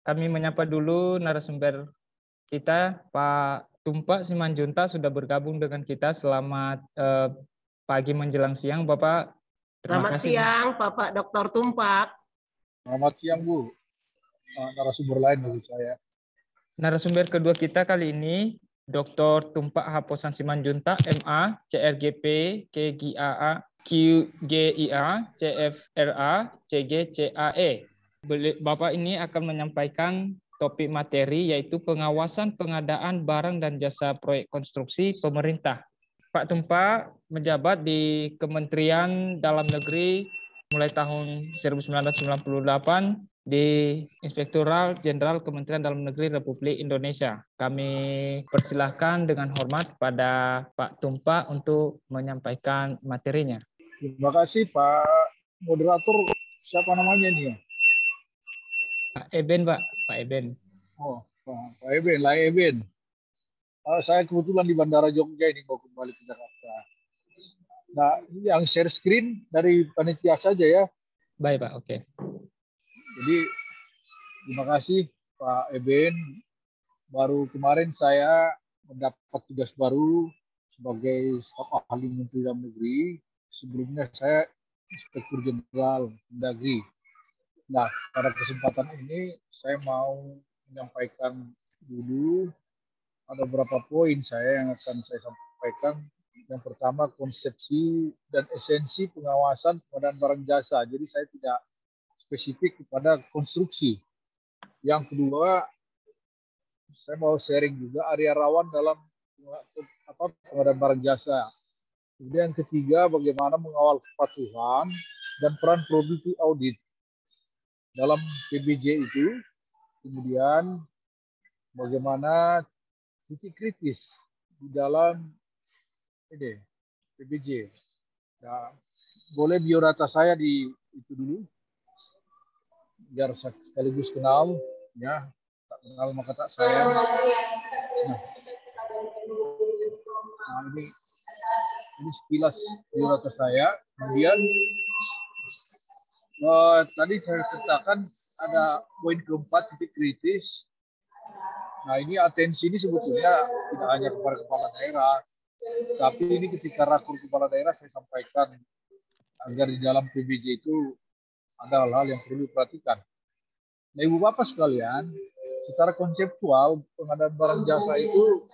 kami menyapa dulu narasumber kita, Pak Tumpak Simanjuntak sudah bergabung dengan kita. Selamat pagi menjelang siang, Bapak. Selamat siang, Bapak Dr. Tumpak. Selamat siang, Bu. Narasumber lain bagi saya. Narasumber kedua kita kali ini, Dr. Tumpak Haposan Simanjuntak, MA, CRGP, KGAA, QGIA, CFRA, CG, CAE. Bapak ini akan menyampaikan topik materi yaitu pengawasan pengadaan barang dan jasa proyek konstruksi pemerintah. Pak Tumpak menjabat di Kementerian Dalam Negeri mulai tahun 1998 di Inspektorat Jenderal Kementerian Dalam Negeri Republik Indonesia. Kami persilahkan dengan hormat pada Pak Tumpak untuk menyampaikan materinya. Terima kasih Pak Moderator. Siapa namanya ini ya? Pak Eben, Pak. Pak Eben. Oh, Pak Eben, lah Eben. Saya kebetulan di Bandara Jogja ini mau kembali ke Jakarta. Nah, ini yang share screen dari panitia saja ya. Baik, Pak. Oke. Jadi, terima kasih Pak Eben. Baru kemarin saya mendapat tugas baru sebagai staf ahli Menteri Dalam Negeri. Sebelumnya saya Inspektur Jenderal Mendagri. Nah, pada kesempatan ini saya mau menyampaikan dulu ada beberapa poin saya yang akan saya sampaikan. Yang pertama, konsepsi dan esensi pengawasan pengadaan barang jasa. Jadi saya tidak spesifik kepada konstruksi. Yang kedua, saya mau sharing juga area rawan dalam pengadaan barang jasa. Kemudian yang ketiga, bagaimana mengawal kepatuhan dan peran probity audit dalam PBJ itu. Kemudian bagaimana titik kritis di dalam ini PBJ. Nah, boleh biodata saya di itu dulu, biar sekaligus kenal, ya. Tak kenal maka tak sayang. Nah ini sekilas biodata saya. Kemudian tadi saya katakan ada poin keempat, titik kritis. Nah, ini atensi ini sebetulnya tidak hanya kepada kepala daerah, tapi ini ketika rakur kepala daerah saya sampaikan agar di dalam PBJ itu ada hal-hal yang perlu diperhatikan. Nah, Ibu Bapak sekalian, secara konseptual pengadaan barang jasa itu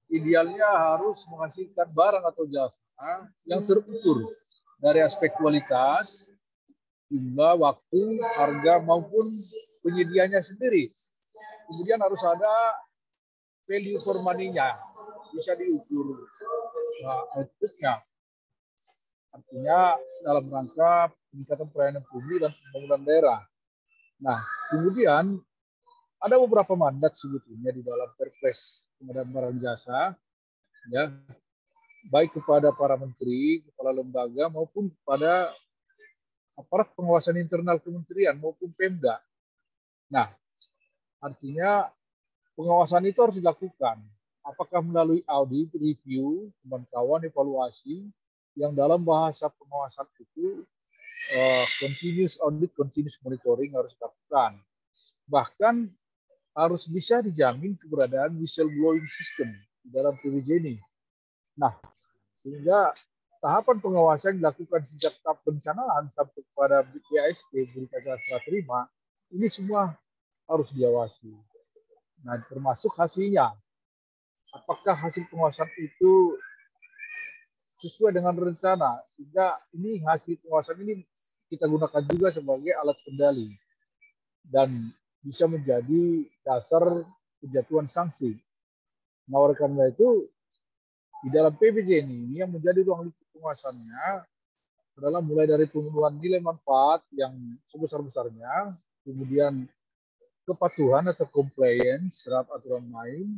idealnya harus menghasilkan barang atau jasa yang terukur dari aspek kualitas, jumlah, waktu, harga maupun penyediaannya sendiri. Kemudian harus ada value for money-nya, bisa diukur output-nya. Artinya dalam rangka peningkatan pelayanan publik dan pembangunan daerah. Nah, kemudian ada beberapa mandat sebetulnya di dalam Perpres pengadaan barang jasa, ya, baik kepada para menteri, kepala lembaga maupun kepada aparat pengawasan internal kementerian maupun Pemda. Nah, artinya pengawasan itu harus dilakukan. Apakah melalui audit, review, pemantauan, evaluasi, yang dalam bahasa pengawasan itu continuous audit, continuous monitoring harus dilakukan. Bahkan harus bisa dijamin keberadaan whistleblowing system di dalam PBJ ini. Nah, sehingga tahapan pengawasan dilakukan sejak tahap perencanaan sampai kepada BPASP, berita acara serah terima, ini semua harus diawasi. Nah, termasuk hasilnya. Apakah hasil pengawasan itu sesuai dengan rencana, sehingga ini hasil pengawasan ini kita gunakan juga sebagai alat kendali dan bisa menjadi dasar penjatuhan sanksi. Nah, oleh karena itu di dalam PBJ ini yang menjadi ruang lingkup pengawasannya adalah mulai dari pemenuhan nilai manfaat yang sebesar-besarnya, kemudian kepatuhan atau compliance terhadap aturan main,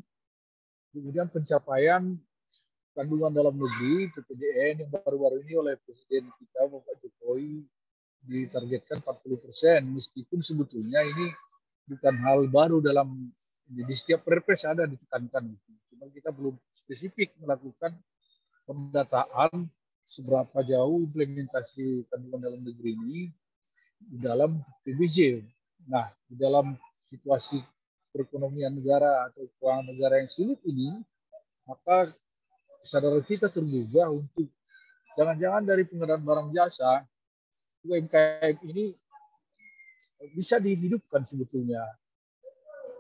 kemudian pencapaian kandungan dalam negeri PPDN yang baru-baru ini oleh Presiden kita Bapak Jokowi ditargetkan 40%, meskipun sebetulnya ini bukan hal baru dalam di setiap perpres ada ditekankan, cuma kita belum spesifik melakukan pendataan seberapa jauh implementasi kandungan dalam negeri ini di dalam PBJ. Nah, di dalam situasi perekonomian negara atau keuangan negara yang sulit ini, maka kesadaran kita tergugah untuk jangan-jangan dari pengadaan barang jasa UMKM ini bisa dihidupkan sebetulnya.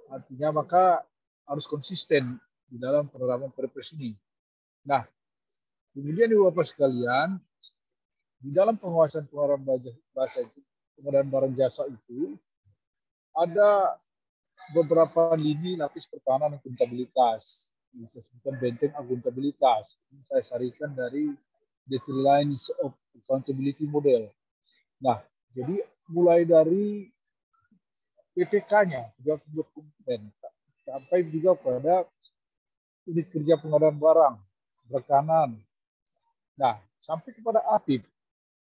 Artinya maka harus konsisten di dalam penerapan Perpres ini. Nah, kemudian Bapak sekalian, di dalam penguasaan pengadaan barang jasa itu ada beberapa lini lapis pertahanan akuntabilitas. Bisa sebutkan benteng akuntabilitas. Ini saya sarikan dari The Three Lines of Accountability Model. Nah, jadi mulai dari PPK-nya, pejabat komponen, sampai juga pada unit kerja pengadaan barang, rekanan. Nah, sampai kepada APIP,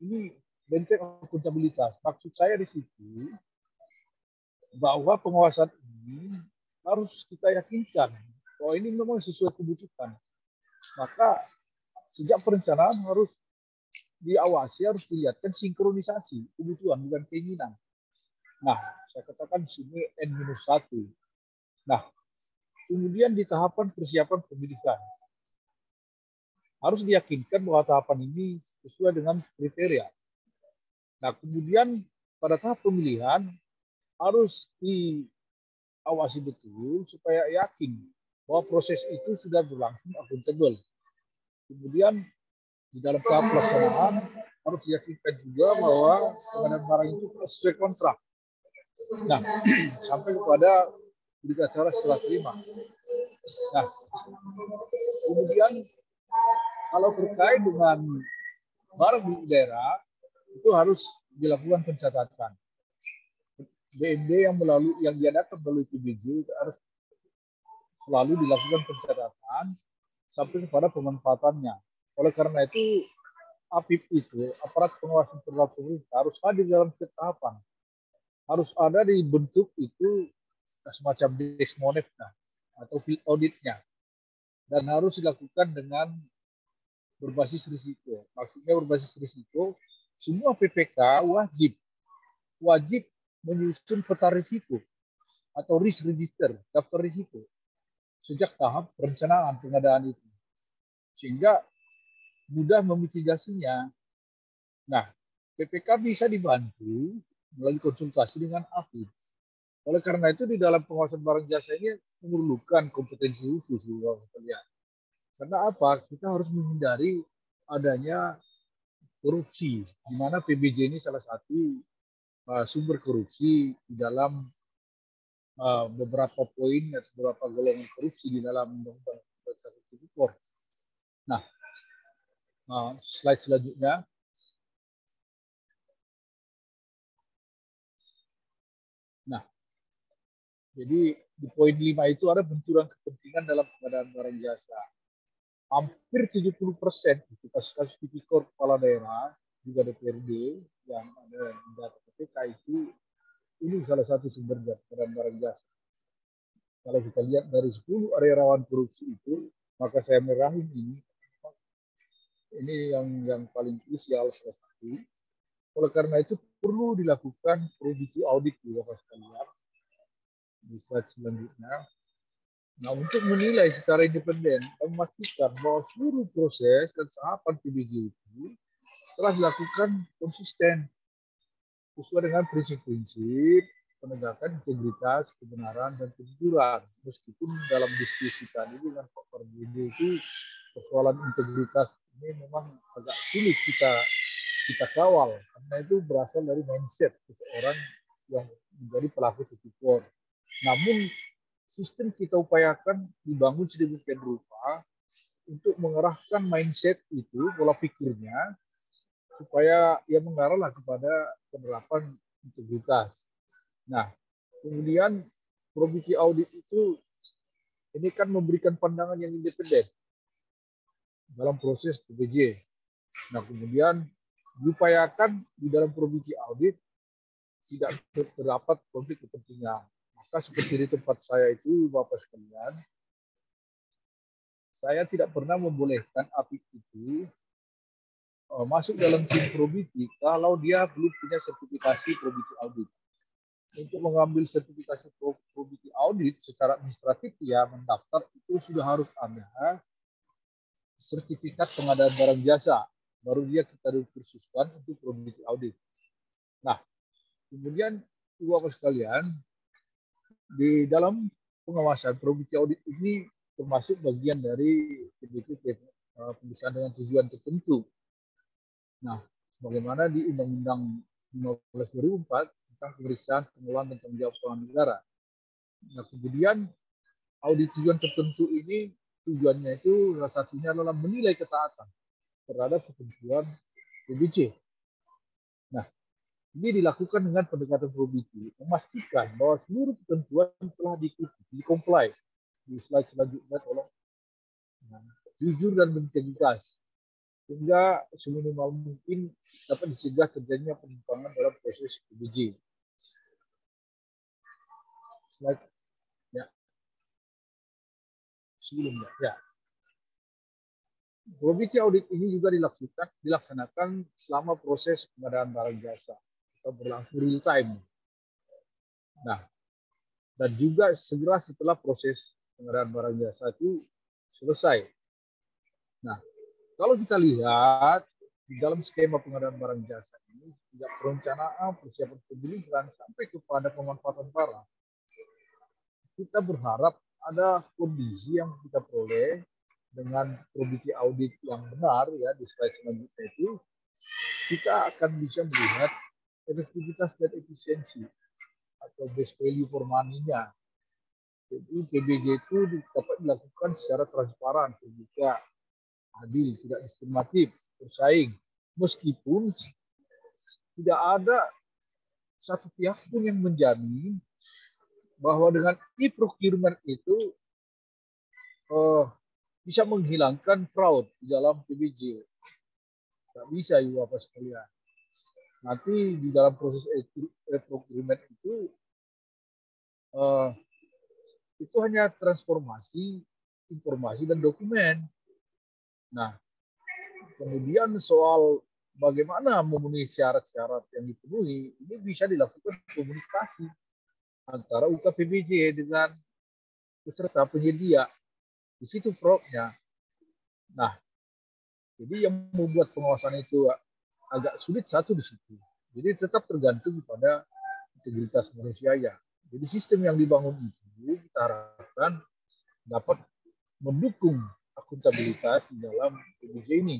ini benteng akuntabilitas. Maksud saya di situ bahwa penguasaan ini harus kita yakinkan bahwa ini memang sesuai kebutuhan. Maka sejak perencanaan harus diawasi, harus dilihatkan sinkronisasi kebutuhan bukan keinginan. Nah, saya katakan di sini N-1. Nah, kemudian di tahapan persiapan pemilihan harus diyakinkan bahwa tahapan ini sesuai dengan kriteria. Nah, kemudian pada tahap pemilihan harus diawasi betul supaya yakin bahwa proses itu sudah berlangsung akuntabel. Kemudian di dalam tahap pelaksanaan harus diyakinkan juga bahwa pengadaan barang itu sesuai kontrak. Nah, sampai kepada berita acara setelah terima. Nah, kemudian kalau terkait dengan barang di daerah itu harus dilakukan pencatatan. BMD yang diadakan melalui PBJ harus selalu dilakukan pencatatan sampai kepada pemanfaatannya. Oleh karena itu, APIP itu, aparat pengawasan internal pemerintah, harus hadir dalam setiap tahapan. Harus ada di bentuk itu semacam desmonefnya atau field auditnya. Dan harus dilakukan dengan berbasis risiko. Maksudnya berbasis risiko, semua PPK wajib menyusun peta risiko atau risk register, daftar risiko sejak tahap perencanaan pengadaan itu, sehingga mudah memitigasinya. Nah, PPK bisa dibantu melalui konsultasi dengan APIP. Oleh karena itu di dalam penguasaan barang jasa ini memerlukan kompetensi khusus, karena apa? Kita harus menghindari adanya korupsi, di mana PBJ ini salah satu sumber korupsi di dalam beberapa poin atau beberapa golongan korupsi di dalam Undang-Undang Tipikor. Nah, slide selanjutnya. Nah, jadi di poin 5 itu ada benturan kepentingan dalam pengadaan barang jasa. Hampir 70% kasus-kasus tipikor kepala daerah, juga DPRD yang ada di data PPK itu, ini salah satu sumber pengadaan barang jasa. Kalau kita lihat dari 10 area rawan korupsi itu, maka saya merahin ini yang paling krusial salah satu. Oleh karena itu perlu dilakukan probity audit di Bapak sekalian. Di slide selanjutnya. Nah, untuk menilai secara independen dan memastikan bahwa seluruh proses dan tahapan PBJ itu telah dilakukan konsisten sesuai dengan prinsip-prinsip penegakan integritas, kebenaran, dan kejujuran. Meskipun dalam diskusi tadi dengan Pak Parjudi itu persoalan integritas ini memang agak sulit kita kawal, karena itu berasal dari mindset seseorang yang menjadi pelaku tipikor. Namun sistem kita upayakan dibangun sedemikian rupa untuk mengarahkan mindset itu, pola pikirnya, supaya ia mengarahlah kepada penerapan integritas. Nah, kemudian probity audit itu ini kan memberikan pandangan yang independen dalam proses PBJ. Nah, kemudian diupayakan di dalam probity audit tidak terdapat konflik kepentingan. Maka seperti di tempat saya itu, Bapak sekalian, saya tidak pernah membolehkan APIP itu masuk dalam tim probity kalau dia belum punya sertifikasi probity audit. untuk mengambil sertifikasi probity audit secara administratif ya mendaftar itu sudah harus ada sertifikat pengadaan barang jasa. Baru dia kita dikursuskan untuk probity audit. Nah, kemudian Ibu Bapak sekalian, di dalam pengawasan probity audit ini termasuk bagian dari pemeriksaan dengan tujuan tertentu. Nah, bagaimana di Undang-Undang 15 2004 tentang pemeriksaan pengelolaan dan tanggung jawab keuangan negara. Nah, kemudian audit tujuan tertentu ini tujuannya itu salah satunya adalah menilai ketaatan terhadap ketentuan PBJ. Nah, ini dilakukan dengan pendekatan probity, memastikan bahwa seluruh ketentuan telah diikuti, di-comply. Di slide selanjutnya tolong. Nah, jujur dan berintegritas, sehingga seminimal mungkin dapat dicegah terjadinya penyimpangan dalam proses PBJ. Slide ya. Sebelumnya ya. Probity audit ini juga dilaksanakan selama proses pengadaan barang jasa atau berlangsung real time. Nah, dan juga segera setelah proses pengadaan barang jasa itu selesai. Nah, kalau kita lihat di dalam skema pengadaan barang jasa ini, sejak perencanaan, persiapan pembelian sampai kepada pemanfaatan barang, kita berharap ada kondisi yang kita peroleh dengan probity audit yang benar ya di slide selanjutnya itu kita akan bisa melihat efektivitas dan efisiensi atau best value for money-nya. Jadi PBJ itu dapat dilakukan secara transparan, terbuka, adil, tidak diskriminatif, bersaing, meskipun tidak ada satu pihak pun yang menjamin bahwa dengan e-procurement itu bisa menghilangkan fraud di dalam PBJ. Tidak bisa, Ibu Bapak sekalian. Nanti di dalam proses e-procurement itu hanya transformasi informasi dan dokumen. Nah, kemudian soal bagaimana memenuhi syarat-syarat yang dipenuhi, ini bisa dilakukan komunikasi antara UKPBJ dengan peserta penyedia. Di situ fraudnya. Nah, jadi yang membuat pengawasan itu agak sulit satu di situ. Jadi tetap tergantung pada integritas manusia ya. Jadi sistem yang dibangun itu kita harapkan dapat mendukung akuntabilitas di dalam PBJ ini.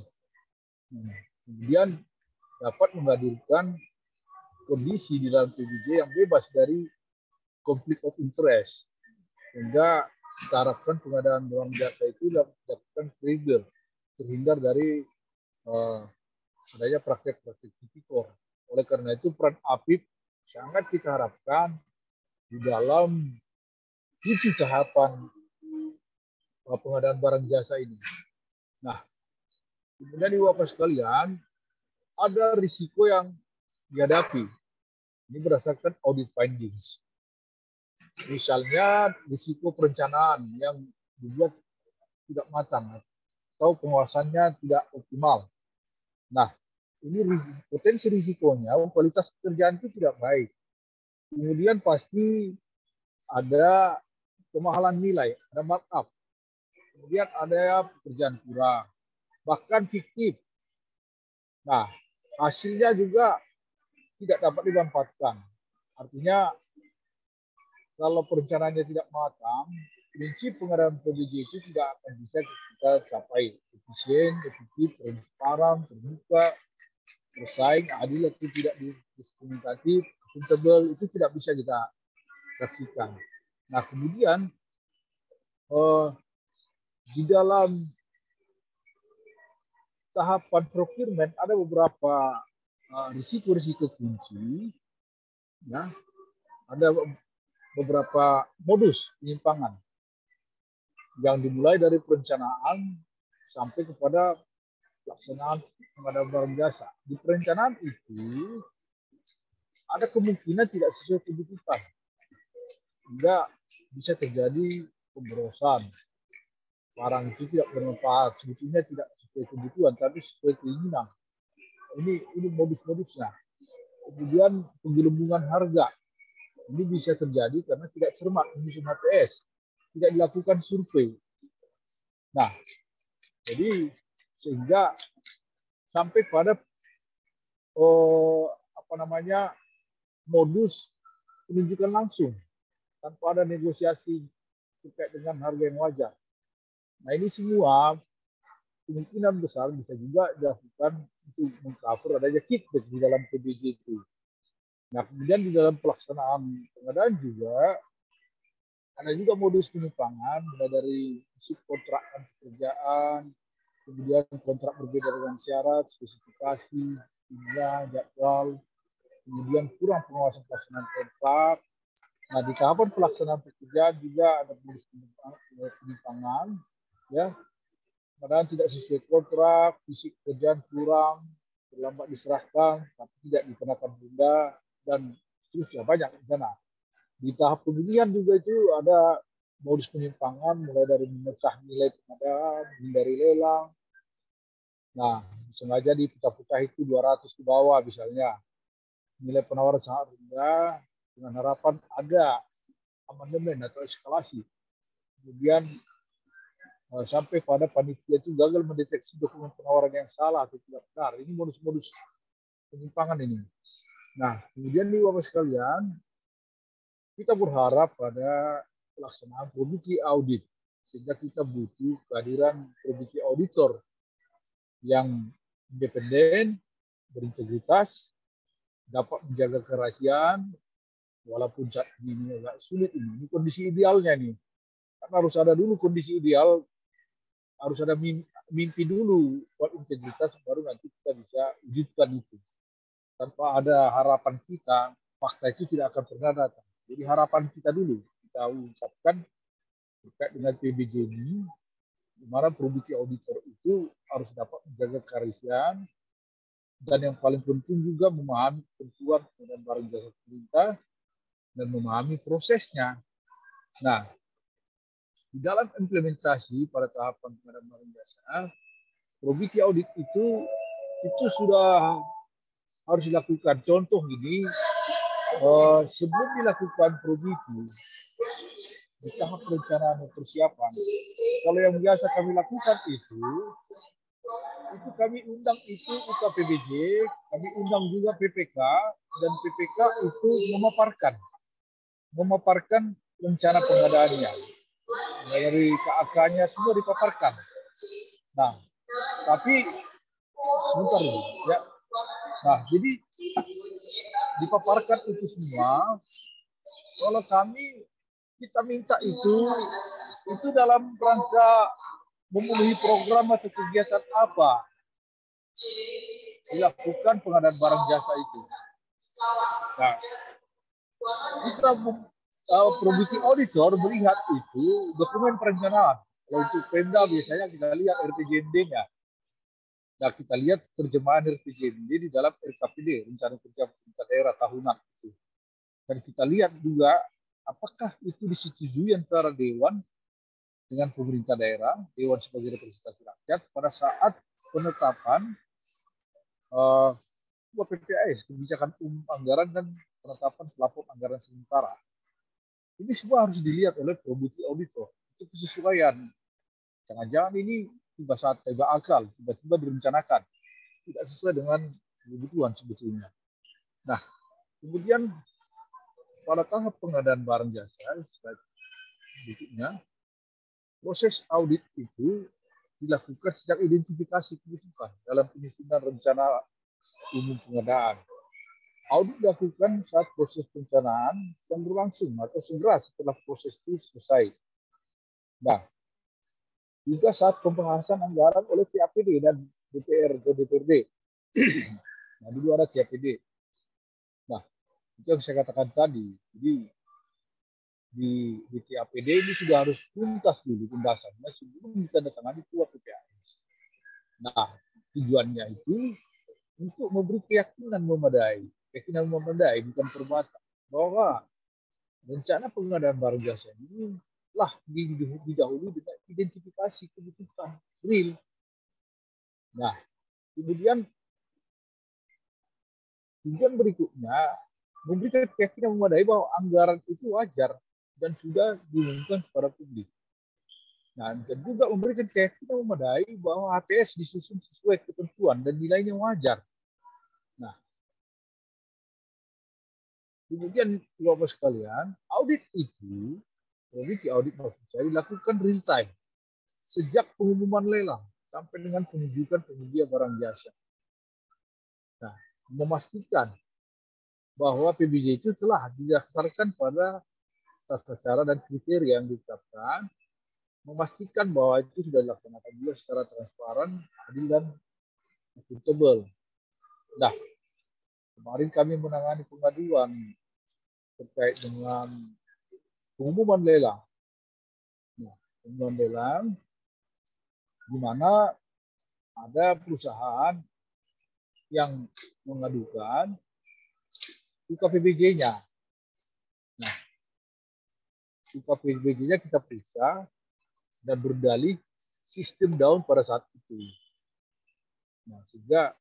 Kemudian dapat menghadirkan kondisi di dalam PBJ yang bebas dari konflik of interest. Sehingga kita harapkan pengadaan barang jasa itu dapatkan trigger, terhindar dari adanya praktek-praktek tipikor. Oleh karena itu peran APIP sangat kita harapkan di dalam 7 tahapan pengadaan barang jasa ini. Nah, kemudian Ibu Bapak sekalian, ada risiko yang dihadapi. Ini berdasarkan audit findings. Misalnya risiko perencanaan yang dibuat tidak matang atau pengawasannya tidak optimal. Nah, ini potensi risikonya kualitas pekerjaan itu tidak baik. Kemudian pasti ada kemahalan nilai, ada markup. Kemudian ada pekerjaan kurang, bahkan fiktif. Nah, hasilnya juga tidak dapat dimanfaatkan. Artinya kalau perencanaannya tidak matang, prinsip pengadaan PBJ itu tidak akan bisa kita capai. Efisien, efektif, transparan, terbuka, bersaing, adil, itu tidak diskriminatif, akuntabel, itu tidak bisa kita saksikan. Nah, kemudian di dalam tahapan procurement ada beberapa risiko-risiko kunci, ya, ada beberapa modus penyimpangan yang dimulai dari perencanaan sampai kepada pelaksanaan pengadaan barang jasa. Di perencanaan itu ada kemungkinan tidak sesuai kebutuhan, sehingga bisa terjadi pemborosan. Barang itu tidak bermanfaat, sebetulnya tidak sesuai kebutuhan, tapi sesuai keinginan. Ini modus-modusnya. Kemudian penggelembungan harga. Ini bisa terjadi karena tidak cermat menyusun HPS, tidak dilakukan survei. Nah, jadi sehingga sampai pada modus penunjukan langsung tanpa ada negosiasi terkait dengan harga yang wajar. Nah, ini semua kemungkinan besar bisa juga dilakukan untuk mengcover adanya kickback di dalam PBJ itu. Nah, kemudian di dalam pelaksanaan pengadaan juga ada juga modus penyimpangan, mulai dari subkontrak pekerjaan, kemudian kontrak berbeda dengan syarat, spesifikasi, hingga jadwal, kemudian kurang pengawasan pelaksanaan kontrak. Nah, di tahapan pelaksanaan pekerjaan juga ada modus penyimpangan, ya, padahal tidak sesuai kontrak, fisik pekerjaan kurang, terlambat diserahkan, tapi tidak dikenakan denda, dan seterusnya banyak di sana. Di tahap pemilihan juga itu ada modus penyimpangan, mulai dari memecah nilai pengadaan, hindari lelang. Nah, sengaja dipecah-pecah itu 200 ke bawah misalnya. Nilai penawaran sangat rendah, dengan harapan ada amandemen atau eskalasi. Kemudian sampai pada panitia itu gagal mendeteksi dokumen penawaran yang salah atau tidak benar. Ini modus-modus penyimpangan ini. Nah, kemudian nih Bapak sekalian, kita berharap pada pelaksanaan produksi audit, sehingga kita butuh kehadiran produksi auditor yang independen, berintegritas, dapat menjaga kerahasiaan, walaupun saat ini agak sulit ini. Ini kondisi idealnya nih. Karena harus ada dulu kondisi ideal, harus ada mimpi dulu buat integritas, baru nanti kita bisa wujudkan itu. Tanpa ada harapan kita, fakta itu tidak akan pernah datang. Jadi harapan kita dulu, kita ucapkan terkait dengan PBJ ini, di mana produksi auditor itu harus dapat menjaga kerahasiaan, dan yang paling penting juga memahami ketentuan pengadaan barang jasa pemerintah dan memahami prosesnya. Nah, di dalam implementasi pada tahapan pengadaan barang jasa, produksi audit itu sudah harus dilakukan. Contoh gini, sebelum dilakukan produksi, di tahap perencanaan dan persiapan, kalau yang biasa kami lakukan itu kami undang itu UKPBJ, kami undang juga PPK, dan PPK itu memaparkan rencana pengadaannya. Dari KAK-nya semua dipaparkan. Nah, tapi sebentar dulu, ya. Nah, jadi dipaparkan itu semua. Kalau kita minta itu dalam rangka memenuhi program atau kegiatan apa dilakukan pengadaan barang jasa itu. Nah, kita produksi auditor melihat itu dokumen perencanaan. Kalau untuk Pemda biasanya kita lihat RPJMD-nya. Nah, kita lihat terjemahan RPJMD di dalam RKPD, Rencana Kerja Pemerintah Daerah Tahunan itu. Dan kita lihat juga apakah itu disetujui antara Dewan dengan pemerintah daerah, Dewan sebagai representasi rakyat pada saat penetapan PPAS, kebijakan umum anggaran dan penetapan plafon anggaran sementara. Ini semua harus dilihat oleh produksi auditor. Itu kesesuaian. Jangan-jangan ini tiba akal, tiba-tiba direncanakan. Tidak sesuai dengan kebutuhan sebetulnya. Nah, kemudian pada tahap pengadaan barang jasa, berikutnya, proses audit itu dilakukan sejak identifikasi kebutuhan dalam penyusunan rencana umum pengadaan. Audit dilakukan saat proses perencanaan yang berlangsung atau segera setelah proses itu selesai. Nah, juga saat pembahasan anggaran oleh TAPD dan DPR atau DPRD. Nah, dulu ada TAPD. Nah, itu yang saya katakan tadi. Jadi di TAPD ini sudah harus tuntas dulu pembahasannya sebelum ditandatangani ketua PPAS. Nah, tujuannya itu untuk memberi keyakinan memadai bukan perbuatan, bahwa rencana pengadaan barang jasa ini telah didahului dengan identifikasi kebutuhan real. Nah, kemudian berikutnya memberikan keyakinan memadai bahwa anggaran itu wajar dan sudah diumumkan kepada publik. Nah, dan juga memberikan keyakinan memadai bahwa HPS disusun sesuai ketentuan dan nilainya wajar. Nah, kemudian Bapak sekalian, audit itu, audit maksud saya dilakukan real time sejak pengumuman lelang sampai dengan penunjukan penyedia barang jasa. Nah, memastikan bahwa PBJ itu telah didasarkan pada tata cara dan kriteria yang ditetapkan, memastikan bahwa itu sudah dilaksanakan juga secara transparan, adil, dan akuntabel. Nah, kemarin kami menangani pengaduan terkait dengan pengumuman lelang. Nah, pengumuman lelang di mana ada perusahaan yang mengadukan UKPBJ-nya. Nah, UKPBJ-nya kita periksa dan berdalih sistem down pada saat itu. Nah, sehingga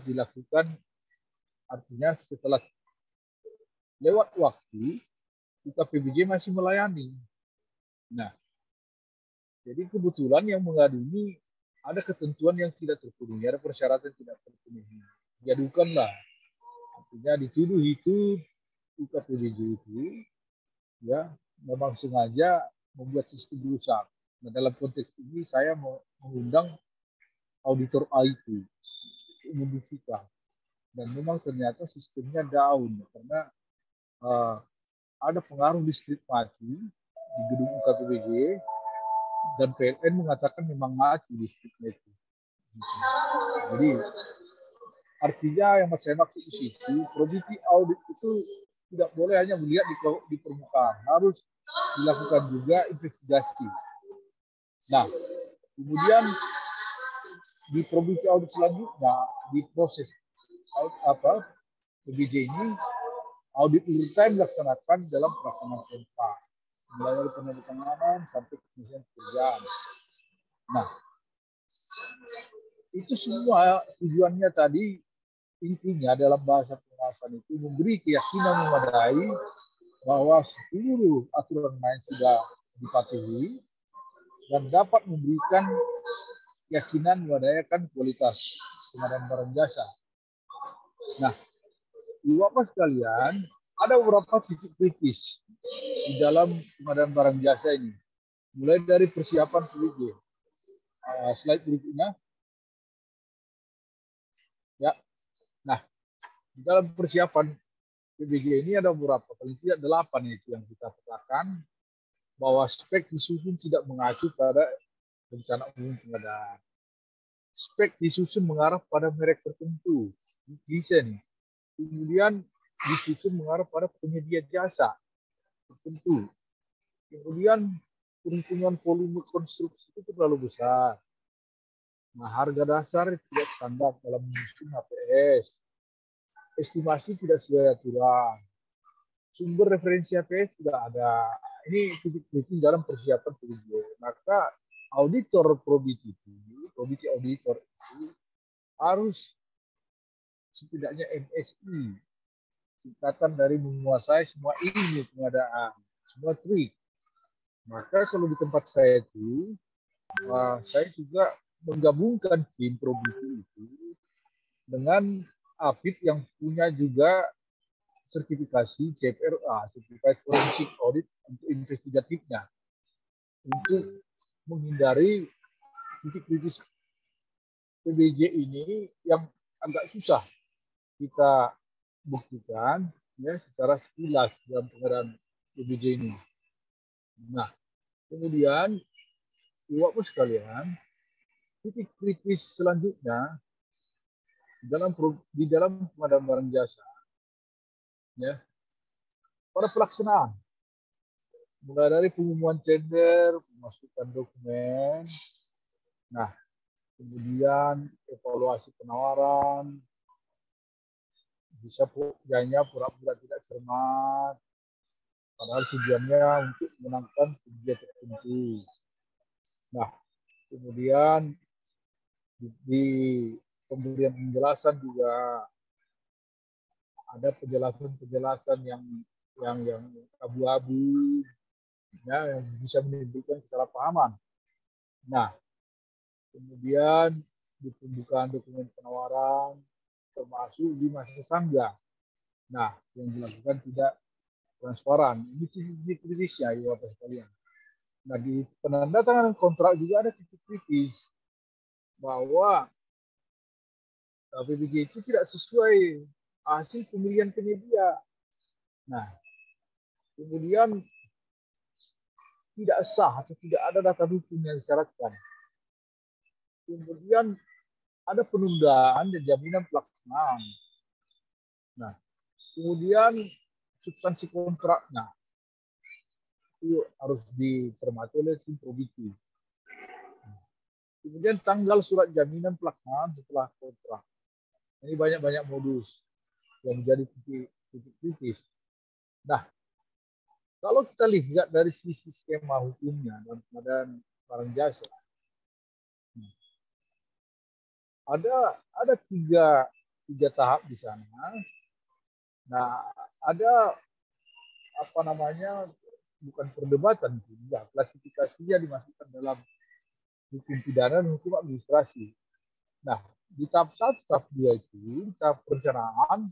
dilakukan, artinya setelah lewat waktu UKPBJ masih melayani. Nah, jadi kebetulan yang mengadu ini ada ketentuan yang tidak terpenuhi, ada persyaratan tidak terpenuhi. Diadukanlah. Artinya dituduh itu UKPBJ itu ya memang sengaja membuat sistem rusak. Nah, dalam konteks ini saya mau mengundang auditor IT untuk membuktikan. Dan memang ternyata sistemnya down karena ada pengaruh listrik mati di gedung UKPBJ dan PLN mengatakan memang mati listriknya itu. Jadi artinya yang saya maksud di situ, probity audit itu tidak boleh hanya melihat di permukaan, harus dilakukan juga investigasi. Nah, kemudian di probity audit selanjutnya, di proses PBJ ini, audit real time dilaksanakan dalam pelaksanaan PMK, mulai dari penandatanganan sampai penyelesaian pekerjaan. Nah, itu semua tujuannya tadi, intinya dalam bahasa pengawasan itu memberi keyakinan memadai bahwa seluruh aturan main sudah dipatuhi dan dapat memberikan keyakinan memadaikan kualitas pengadaan barang jasa. Nah, Bapak sekalian, ada beberapa titik kritis di dalam pengadaan barang jasa ini. Mulai dari persiapan PBJ. Slide berikutnya. Ya. Nah, di dalam persiapan PBJ ini ada beberapa, paling tidak 8 itu yang kita katakan bahwa spek disusun tidak mengacu pada rencana umum pengadaan. Spek disusun mengarah pada merek tertentu, desain. Kemudian disusun mengarah pada penyedia jasa tertentu. Kemudian perhitungan volume konstruksi itu terlalu besar. Nah, harga dasar tidak standar dalam menyusun HPS. Estimasi tidak sesuai aturan. Sumber referensi HPS tidak ada. Ini titik-titik dalam persiapan PBJ. Maka auditor probity auditor itu harus setidaknya MSI, singkatan dari menguasai semua ilmu pengadaan, semua trik. Maka kalau di tempat saya itu, saya juga menggabungkan tim probity itu dengan AFID yang punya juga sertifikasi CFRA, Certified Forensic Audit untuk investigatifnya, untuk menghindari titik kritis PBJ ini yang agak susah kita buktikan ya secara sekilas dalam pengadaan PBJ ini. Nah, kemudian Bapak sekalian, titik kritis selanjutnya di dalam pengadaan barang jasa, ya, pada pelaksanaan, mulai dari pengumuman tender, pemasukan dokumen, nah, kemudian evaluasi penawaran, bisa kerjanya pura-pura tidak cermat, padahal tujuannya untuk menangkan tujuan tertentu. Nah, kemudian di pemberian penjelasan juga ada penjelasan yang abu-abu, ya, yang bisa menimbulkan kesalahpahaman. Nah, kemudian di pembukaan dokumen penawaran termasuk di masa tangga. Nah, yang dilakukan tidak transparan. Ini sisi kritisnya, ya Bapak sekalian. Nah, di penandatanganan kontrak juga ada titik kritis bahwa PBJ itu tidak sesuai hasil pemilihan penyedia. Nah, kemudian tidak sah atau tidak ada data dukung yang disyaratkan. Kemudian ada penundaan dan jaminan pelaksanaan. Nah, kemudian substansi kontraknya itu harus dicermati oleh tim probiti. Kemudian tanggal surat jaminan pelaksanaan setelah kontrak. Ini banyak modus yang menjadi titik kritis. Nah, kalau kita lihat dari sisi skema hukumnya dalam pengadaan barang jasa, ada tiga tahap di sana. Nah, ada bukan perdebatan, ya, klasifikasinya dimasukkan dalam hukum pidana dan hukum administrasi. Nah, di tahap 1, tahap 2 itu tahap perencanaan,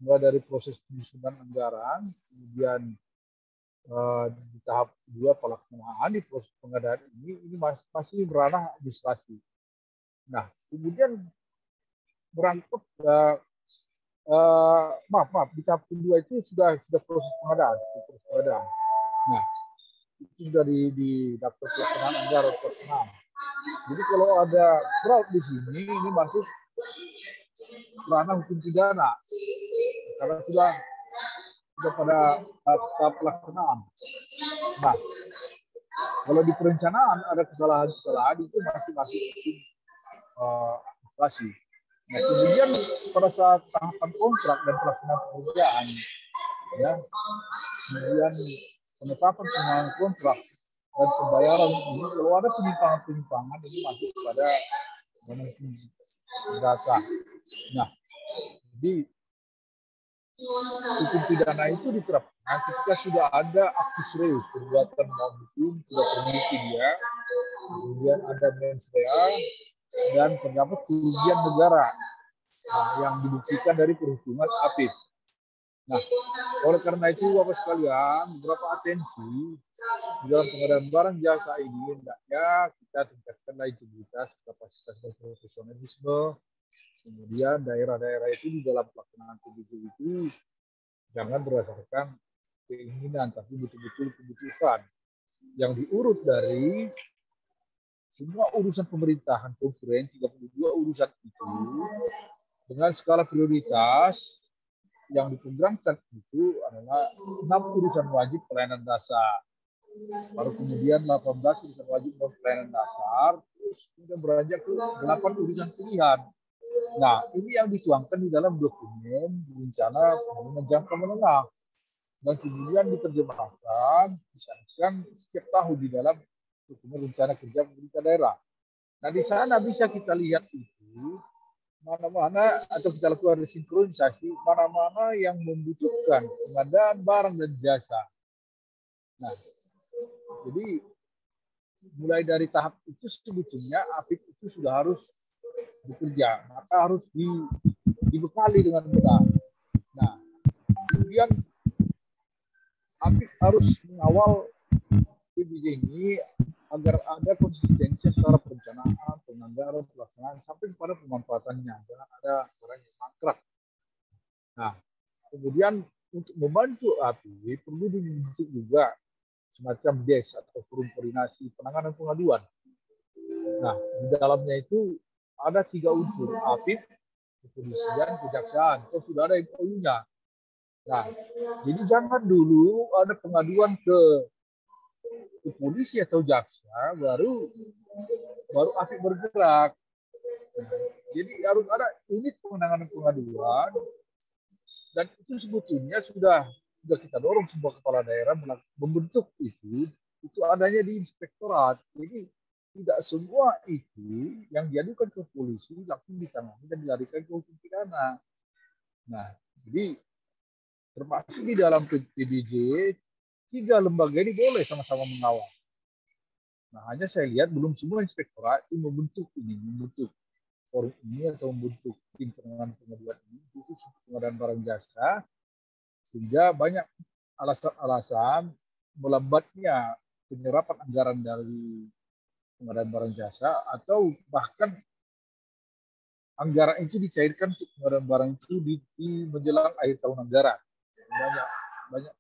mulai dari proses penyusunan anggaran, kemudian di tahap 2 pelaksanaan, di proses pengadaan ini masih berranah administrasi. Nah, kemudian berangkat di tahap kedua itu sudah proses pengadaan. Nah, itu sudah di daftar pelaksanaan anggaran pelaksanaan. Jadi kalau ada fraud di sini, ini masuk ranah hukum pidana karena sudah pada tahap pelaksanaan. Nah, kalau di perencanaan ada kesalahan itu masih masuk administrasi. Nah, kemudian pada saat tahapan kontrak dan pelaksanaan pekerjaan, ya, kemudian penetapan penanganan kontrak dan pembayaran ini, kalau ada penyimpangan ini masuk pada data. Nah, jadi hukum pidana itu diterapkan ketika sudah ada aktus reus, perbuatan melawan hukum, sudah terbukti dia, kemudian ada mens rea, dan terdapat kerugian negara yang dibuktikan dari perhitungan APIP. Nah, oleh karena itu Bapak sekalian, beberapa atensi di dalam pengadaan barang jasa ini hendaknya kita tingkatkanlah integritas, kapasitas dan profesionalisme. Kemudian daerah-daerah itu di dalam pelaksanaan PBJ itu jangan berdasarkan keinginan, tapi betul-betul kebutuhan yang diurut dari semua urusan pemerintahan konferensi 32 urusan itu dengan skala prioritas yang diprogramkan itu adalah 6 urusan wajib pelayanan dasar, baru kemudian 18 urusan wajib non pelayanan dasar, terus kemudian beranjak ke 8 urusan pilihan. Nah, ini yang dituangkan di dalam dokumen rencana pembangunan jangka menengah dan kemudian diterjemahkan, disyaratkan setiap tahun di dalam dokumen rencana kerja pemerintah daerah. Nah, di sana bisa kita lihat itu mana-mana atau kita lakukan sinkronisasi mana-mana yang membutuhkan pengadaan barang dan jasa. Nah, jadi mulai dari tahap itu sebetulnya APIK itu sudah harus bekerja, maka harus dibekali dengan benar. Nah, kemudian APIK harus mengawal PBJ ini agar ada konsistensi antara perencanaan, penganggaran, pelaksanaan sampai kepada pemanfaatannya. Jangan ada orang yang mangkrak. Nah, kemudian untuk membantu APIK perlu dibentuk juga semacam DES atau forum koordinasi penanganan pengaduan. Nah, di dalamnya itu ada 3 unsur, APIK, kepolisian, kejaksaan. Itu sudah ada MOU-nya. Nah, jadi jangan dulu ada pengaduan ke polisi atau jaksa baru APIK bergerak. Jadi harus ada unit penanganan pengaduan dan itu sebetulnya sudah kita dorong semua kepala daerah membentuk itu adanya di inspektorat. Jadi tidak semua itu yang diadukan ke polisi langsung ditangani dan dilarikan ke hukum pidana. Nah, jadi termasuk di dalam PBJ, 3 lembaga ini boleh sama-sama mengawal. Nah, hanya saya lihat belum semua inspektorat itu membentuk forum ini atau membentuk tim penanganan pengaduan ini khusus untuk pengadaan barang jasa, sehingga banyak alasan-alasan melambatnya penyerapan anggaran dari pengadaan barang jasa, atau bahkan anggaran itu dicairkan untuk pengadaan barang itu di menjelang akhir tahun anggaran. Banyak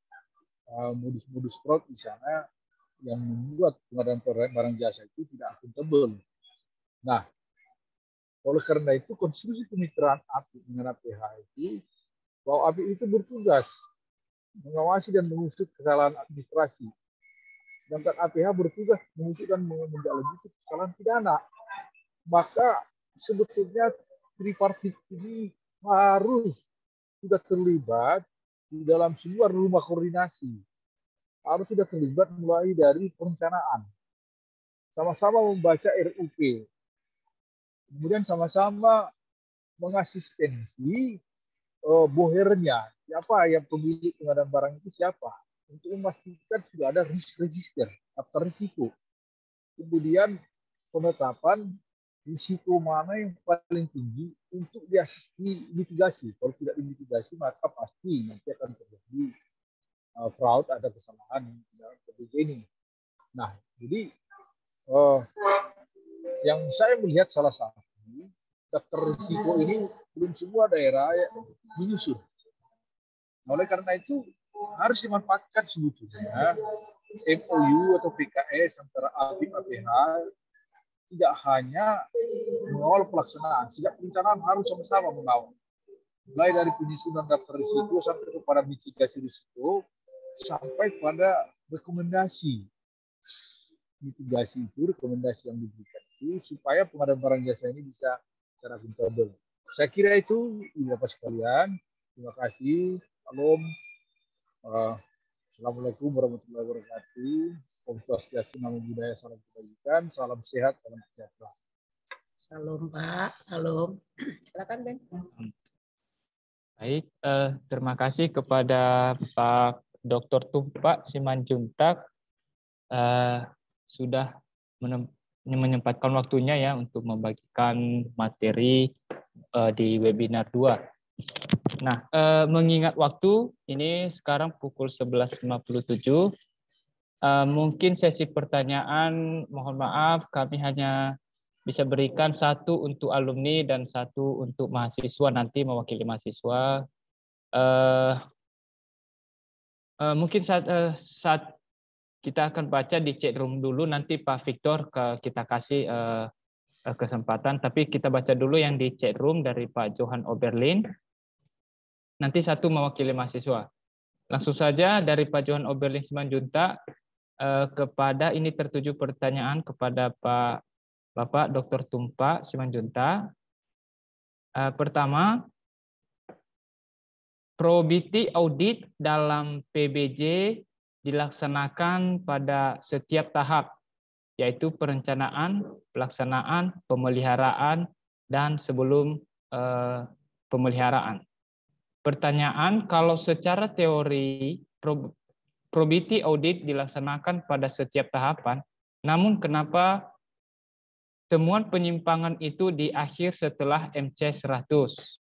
modus-modus fraud di sana yang membuat pengadaan barang jasa itu tidak akuntabel. Nah, oleh karena itu konstitusi kemitraan API dengan APH itu, bahwa API itu bertugas mengawasi dan mengusut kesalahan administrasi, sedangkan APH bertugas mengusut dan menindaklanjuti kesalahan pidana. Maka sebetulnya tripartit ini harus sudah terlibat di dalam sebuah rumah koordinasi, harus sudah terlibat mulai dari perencanaan, sama-sama membaca RUP, kemudian sama-sama mengasistensi bohernya, siapa yang pemilik pengadaan barang itu siapa, untuk memastikan sudah ada risk register, daftar risiko. Kemudian penetapan risiko mana yang paling tinggi untuk dimitigasi. Kalau tidak dimitigasi, maka pasti nanti akan terjadi fraud, ada kesalahan dalam PBJ ini. Nah, jadi yang saya melihat salah satu daftar risiko ini belum semua daerah menyusun. Oleh karena itu harus dimanfaatkan sebetulnya MOU atau PKS antara APIP APH, tidak hanya mengawal pelaksanaan, sejak perencanaan harus sama-sama mengawal. Mulai dari penyusunan daftar risiko sampai kepada mitigasi risiko, sampai pada rekomendasi. Mitigasi itu, rekomendasi yang diberikan itu, supaya pengadaan barang jasa ini bisa secara akuntabel. Saya kira itu, Bapak sekalian. Terima kasih. Salam. Assalamualaikum warahmatullahi wabarakatuh. Om Swastiastu, Namo Buddhaya, salam kebajikan, salam sehat, salam sejahtera. Salam Pak, salam. Silakan Ben. Baik, terima kasih kepada Pak Dr. Tumpak Simanjuntak sudah menyempatkan waktunya ya untuk membagikan materi di webinar 2. Nah, mengingat waktu, ini sekarang pukul 11.57. Mungkin sesi pertanyaan, mohon maaf, kami hanya bisa berikan 1 untuk alumni dan 1 untuk mahasiswa, nanti mewakili mahasiswa. Mungkin saat kita akan baca di chat room dulu, nanti Pak Victor kita kasih kesempatan, tapi kita baca dulu yang di chat room dari Pak Johan Oberlin. Nanti 1 mewakili mahasiswa. Langsung saja dari Pak Johan Oberlin Simanjuntak, kepada ini tertuju pertanyaan kepada Bapak Dr. Tumpak Simanjuntak. Pertama, probability audit dalam PBJ dilaksanakan pada setiap tahap, yaitu perencanaan, pelaksanaan, pemeliharaan, dan sebelum pemeliharaan. Pertanyaan, kalau secara teori probability audit dilaksanakan pada setiap tahapan, namun kenapa temuan penyimpangan itu di akhir setelah MC 100?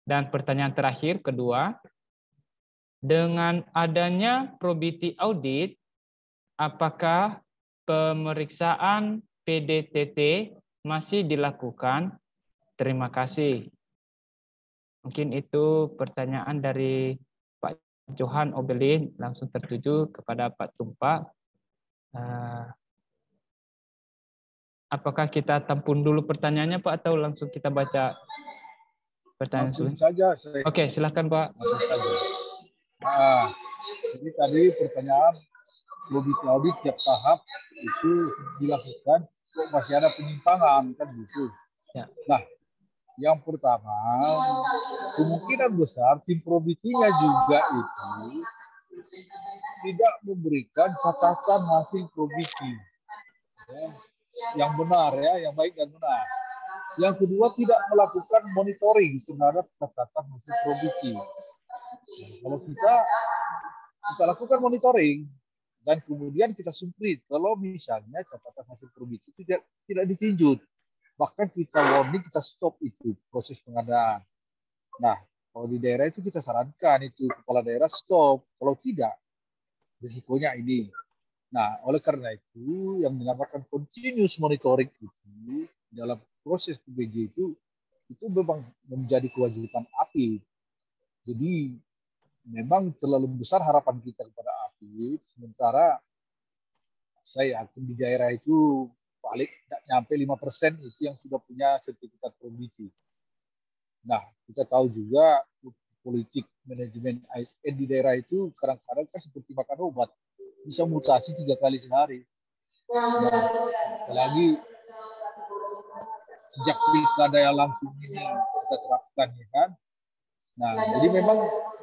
Dan pertanyaan terakhir, kedua, dengan adanya probability audit, apakah pemeriksaan PDTT masih dilakukan? Terima kasih. Mungkin itu pertanyaan dari Pak Johan Oberlin, langsung tertuju kepada Pak Tumpak. Apakah kita tampung dulu pertanyaannya, Pak, atau langsung kita baca pertanyaan sebelumnya? Oke, silakan, Pak. Nah, jadi tadi pertanyaan probability audit tiap tahap itu dilakukan, kok masih ada penyimpangan, kan gitu. Ya. Nah, yang pertama, kemungkinan besar tim probability-nya juga itu tidak memberikan catatan hasil probability. ya, yang benar ya, yang baik dan benar. Yang kedua, tidak melakukan monitoring terhadap catatan hasil produksi. Kalau kita lakukan monitoring dan kemudian kita sumprit kalau misalnya catatan hasil produksi itu tidak ditinjau, bahkan kita warning, kita stop itu proses pengadaan. Nah, kalau di daerah itu kita sarankan itu kepala daerah stop, kalau tidak risikonya ini. Nah, oleh karena itu yang dinamakan continuous monitoring itu dalam proses PBJ itu memang menjadi kewajiban APIP. Jadi memang terlalu besar harapan kita kepada APIP, sementara saya yakin di daerah itu paling tidak nyampe 5% itu yang sudah punya sertifikat produksi. Nah, kita tahu juga politik manajemen ASN di daerah itu kadang-kadang kan seperti makan obat, bisa mutasi 3 kali sehari. Nah, apalagi sejak pilkada yang langsung ini kita terapkan, ya kan. Nah, jadi memang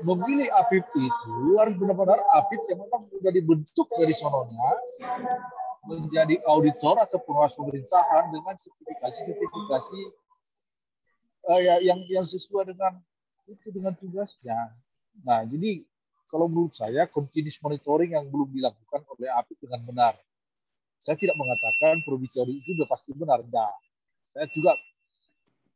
memilih APIP itu harus benar-benar APIP yang memang sudah dibentuk dari sononya menjadi auditor atau pengawas pemerintahan dengan sertifikasi yang sesuai dengan tugasnya. Nah, jadi kalau menurut saya continuous monitoring yang belum dilakukan oleh APIP dengan benar. Saya tidak mengatakan produksi audit itu sudah pasti benar, enggak. Saya juga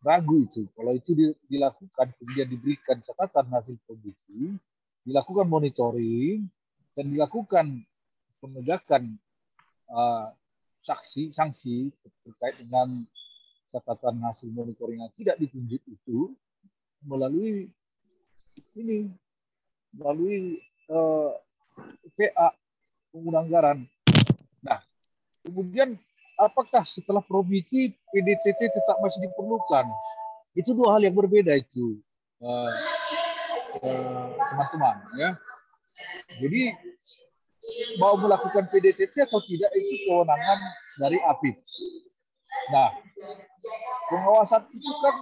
ragu itu. Kalau itu dilakukan, kemudian diberikan catatan hasil produksi, dilakukan monitoring, dan dilakukan penegakan sanksi terkait dengan catatan hasil monitoring yang tidak ditunjuk itu melalui PA, penganggaran. Nah, kemudian apakah setelah probiti PDTT tetap masih diperlukan? Itu dua hal yang berbeda itu, teman-teman. Ya. Jadi mau melakukan PDTT atau tidak itu kewenangan dari APIP. Nah, pengawasan itu kan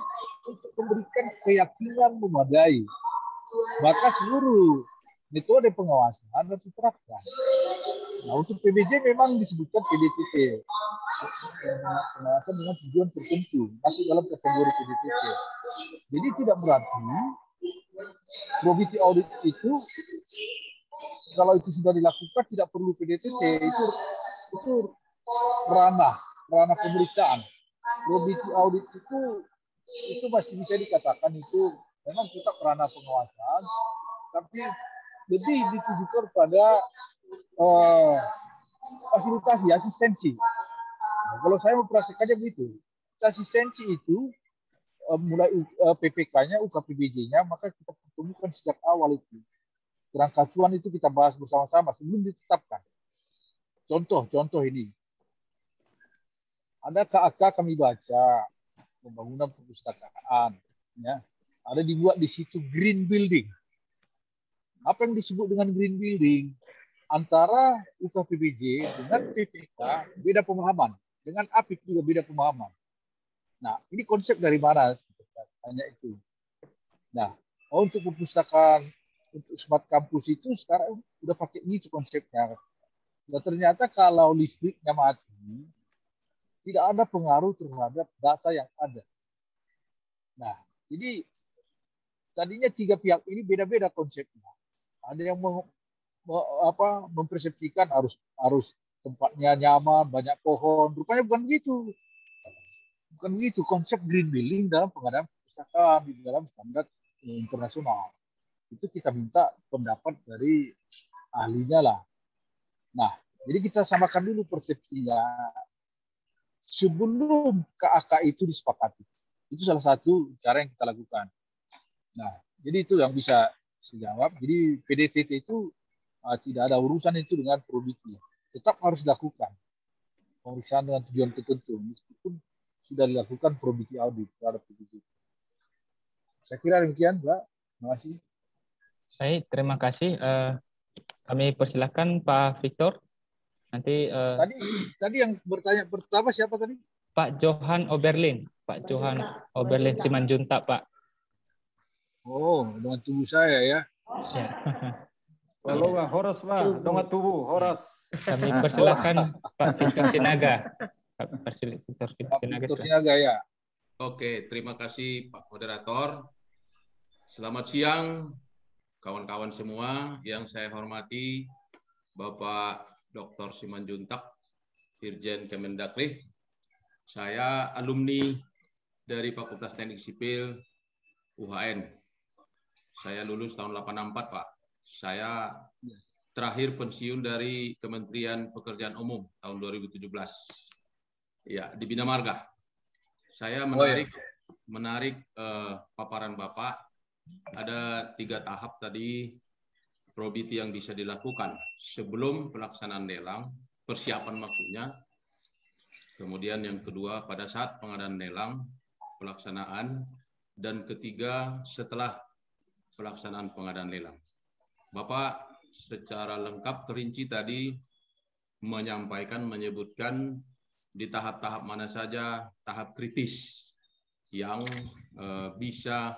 untuk memberikan keyakinan memadai. Maka seluruh metode pengawasan harus diterapkan. Nah, untuk PBJ memang disebutkan PDTT. Pengawasan dengan tujuan tertentu masuk dalam kategori PDTT. Jadi tidak berarti probity audit itu kalau itu sudah dilakukan tidak perlu PDTT, itu ranah pemeriksaan. Probity audit itu masih bisa dikatakan itu memang tetap ranah pengawasan, tapi lebih ditujukan pada fasilitasi, asistensi. Nah, kalau saya mempraktikannya begitu, asistensi itu mulai PPK-nya, UKPBJ-nya, maka kita pertemukan sejak awal itu. Kerangka acuan itu kita bahas bersama-sama sebelum ditetapkan. Contoh ini. Ada KAK kami baca, pembangunan perpustakaan. Ya. Ada dibuat di situ green building. Apa yang disebut dengan green building? Antara UKPBJ dengan PPK beda pemahaman. Dengan APIP juga beda pemahaman. Nah, ini konsep dari mana? Tanya itu. Nah, untuk perpustakaan, untuk smart campus itu sekarang udah pakai ini konsepnya. Nah, ternyata kalau listriknya mati, tidak ada pengaruh terhadap data yang ada. Nah, jadi tadinya 3 pihak ini beda-beda konsepnya. Ada yang mempersepsikan harus tempatnya nyaman, banyak pohon. Rupanya bukan begitu. Bukan begitu konsep green building dalam pengadaan perpustakaan di dalam standar internasional. Itu kita minta pendapat dari ahlinya lah. Nah, jadi kita samakan dulu persepsinya sebelum KAK itu disepakati. Itu salah satu cara yang kita lakukan. Nah, jadi itu yang bisa saya jawab. Jadi PDTT itu tidak ada urusan itu dengan probity. Tetap harus dilakukan pemeriksaan dengan tujuan tertentu, meskipun sudah dilakukan probity audit terhadap PBJ. Saya kira demikian, Mbak. Terima kasih. Baik, terima kasih. Kami persilakan Pak Victor. Nanti tadi yang bertanya pertama siapa tadi? Pak Johan Oberlin. Pak Johan Oberlin Simanjuntak, Pak. Oh, dengan tubuh saya ya. Ya. Walau horas mah, dongat tubuh, horas. Kami persilahkan Pak Victor Sinaga. Pak Victor Sinaga. Dr. Sinaga ya. Oke, terima kasih Pak Moderator. Selamat siang kawan-kawan semua yang saya hormati, Bapak Dr. Simanjuntak, Dirjen Kemendagri. Saya alumni dari Fakultas Teknik Sipil UHN. Saya lulus tahun 84, Pak. Saya terakhir pensiun dari Kementerian Pekerjaan Umum tahun 2017. Ya, di Bina Marga. Saya menarik paparan Bapak. Ada 3 tahap tadi probity yang bisa dilakukan sebelum pelaksanaan lelang, persiapan maksudnya. Kemudian yang kedua pada saat pengadaan lelang, pelaksanaan, dan ketiga setelah pelaksanaan pengadaan lelang. Bapak secara lengkap terinci tadi menyebutkan di tahap-tahap mana saja tahap kritis yang bisa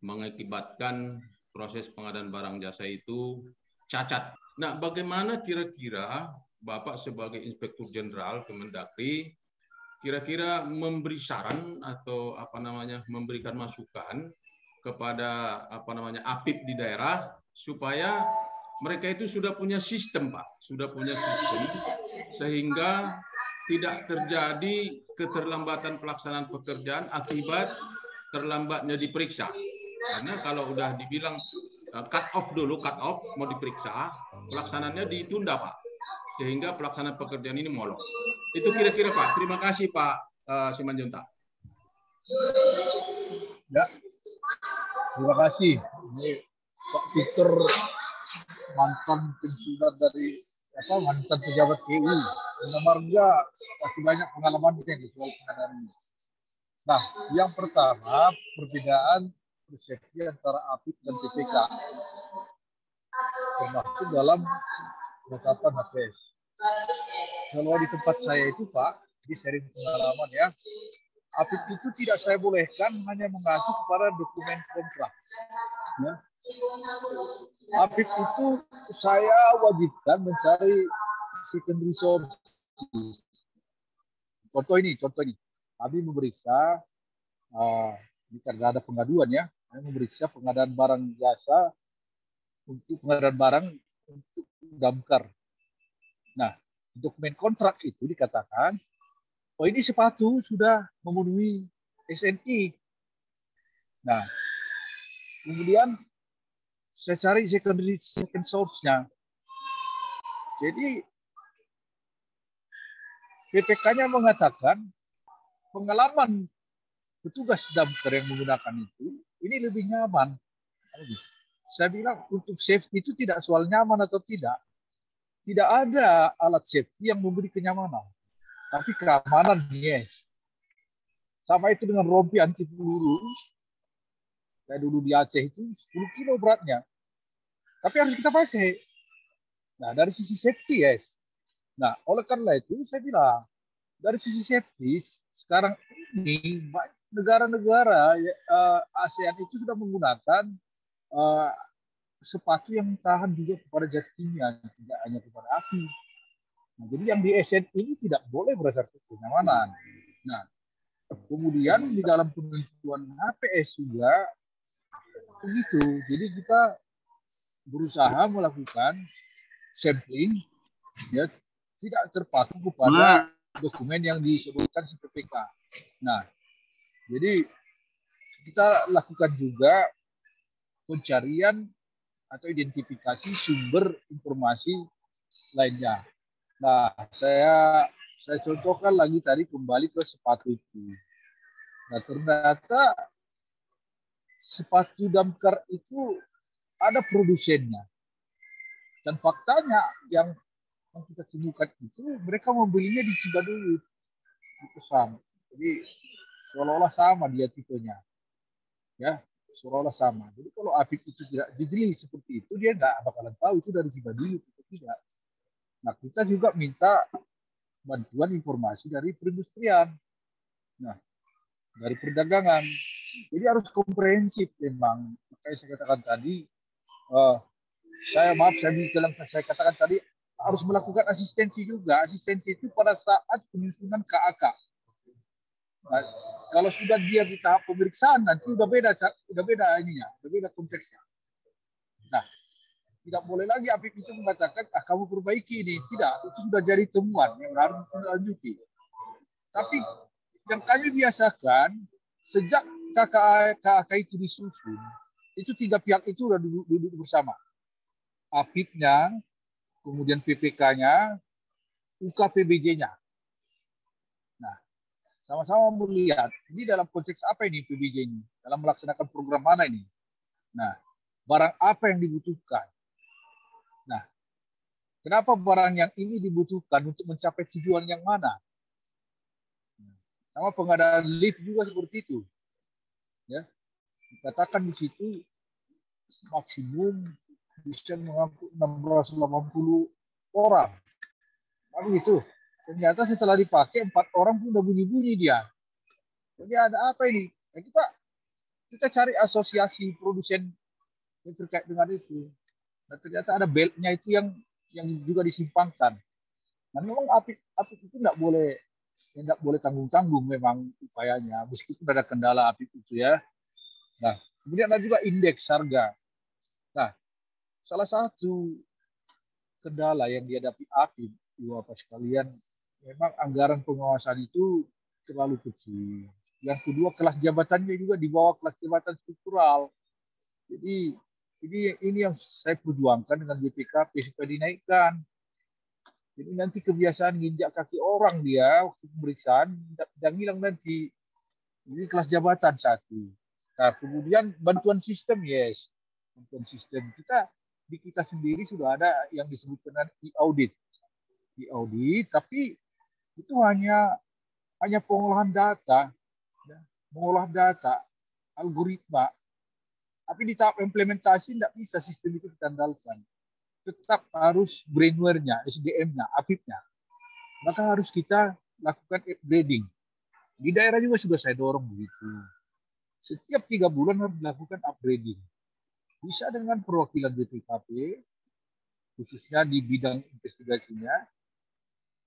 mengakibatkan proses pengadaan barang jasa itu cacat. Nah, bagaimana kira-kira Bapak sebagai Inspektur Jenderal Kemendagri kira-kira memberi saran atau memberikan masukan kepada APIP di daerah supaya mereka itu sudah punya sistem, Pak, sudah punya sistem sehingga tidak terjadi keterlambatan pelaksanaan pekerjaan akibat terlambatnya diperiksa. Karena kalau udah dibilang cut off mau diperiksa, pelaksanaannya ditunda, Pak, sehingga pelaksanaan pekerjaan ini molor. Itu kira-kira, Pak. Terima kasih, Pak Simanjuntak. Ya, terima kasih. Ini Pak Victor, mantan pensiunan dari mantan pejabat KU. Bina Marga masih banyak pengalaman yang soal pengadaan ini. Nah, yang pertama perbedaan persepsi antara APIP dan PPK, termasuk dalam penetapan HPS. Kalau di tempat saya itu, Pak, di sharing pengalaman ya, APIP itu tidak saya bolehkan hanya mengacu kepada dokumen kontrak. Ya. APIP itu saya wajibkan mencari secondary source. Contoh ini. Kami memeriksa, karena ada pengaduan ya, kami memeriksa pengadaan barang jasa untuk pengadaan barang untuk damkar. Nah, dokumen kontrak itu dikatakan, oh ini sepatu sudah memenuhi SNI. Nah, kemudian saya cari second source-nya. Jadi PPK-nya mengatakan pengalaman petugas damkar yang menggunakan itu ini lebih nyaman. Saya bilang untuk safety itu tidak soal nyaman atau tidak. Tidak ada alat safety yang memberi kenyamanan. Tapi keamanan, yes. Sama itu dengan rompi anti peluru. Saya dulu di Aceh itu 10 kilo beratnya. Tapi harus kita pakai. Nah, dari sisi safety, yes. Nah, oleh karena itu saya bilang, dari sisi safety, sekarang ini negara-negara ASEAN itu sudah menggunakan sepatu yang tahan juga kepada zat kimia, tidak hanya kepada api. Nah, jadi yang di ASEAN ini tidak boleh berdasarkan kenyamanan. Nah, kemudian di dalam penentuan HPS juga begitu. Jadi kita berusaha melakukan sampling, ya, tidak terpaku kepada dokumen yang disebutkan di PPK. Nah, jadi kita lakukan juga pencarian atau identifikasi sumber informasi lainnya. Nah, saya contohkan lagi tadi kembali ke sepatu itu. Nah, ternyata sepatu damkar itu ada produsennya. Dan faktanya yang kita temukan itu mereka membelinya di Cibaduyut, di pesan. Jadi seolah-olah sama dia tipenya, ya, seolah-olah sama. Jadi kalau APIP itu tidak jeli seperti itu, dia nggak bakalan tahu itu dari Cibaduyut atau tidak. Nah, kita juga minta bantuan informasi dari perindustrian, nah, dari perdagangan. Jadi harus komprehensif memang. Makanya saya katakan tadi, saya katakan tadi harus melakukan asistensi juga. Asistensi itu pada saat penyusunan KAK. Nah, kalau sudah dia di tahap pemeriksaan nanti udah beda ininya, udah beda konteksnya. Nah, tidak boleh lagi Apip itu mengatakan kamu perbaiki ini. Tidak, itu sudah jadi temuan yang harus dilanjuti. Tapi yang kami biasakan sejak KAK itu disusun, itu tiga pihak itu sudah duduk bersama. Apipnya, kemudian PPK-nya, UKPBJ-nya. Nah, sama-sama melihat ini dalam konteks apa ini PBJ ini, dalam melaksanakan program mana ini. Nah, barang apa yang dibutuhkan. Nah, kenapa barang yang ini dibutuhkan untuk mencapai tujuan yang mana? Sama pengadaan lift juga seperti itu. Ya, dikatakan di situ maksimum bisa mengangkut 680 orang. Tapi itu ternyata setelah dipakai 4 orang pun udah bunyi-bunyi dia. Jadi ada apa ini? Nah, kita cari asosiasi produsen yang terkait dengan itu. Dan ternyata ada beltnya itu yang juga disimpangkan. Nah, memang Apip itu nggak boleh tanggung-tanggung memang upayanya. Meskipun ada kendala Apip itu ya. Nah, kemudian ada juga indeks harga. Nah, salah satu kendala yang dihadapi Apip, Bapak sekalian, memang anggaran pengawasan itu terlalu kecil. Yang kedua, kelas jabatannya juga di bawah kelas jabatan struktural. Jadi ini yang saya perjuangkan dengan BPKP supaya dinaikkan. Jadi nanti kebiasaan nginjak kaki orang dia waktu pemeriksaan tidak hilang nanti. Ini kelas jabatan satu. Nah, kemudian bantuan sistem, yes. Bantuan sistem di kita sendiri sudah ada yang disebut dengan e-audit. E-audit, tapi itu hanya pengolahan data, ya, mengolah data, algoritma. Tapi di tahap implementasi tidak bisa sistem itu kita andalkan. Tetap harus brainware-nya, SDM-nya, Apip-nya. Maka harus kita lakukan upgrading. Di daerah juga sudah saya dorong begitu. Setiap 3 bulan harus dilakukan upgrading. Bisa dengan perwakilan BPKP, khususnya di bidang investigasinya.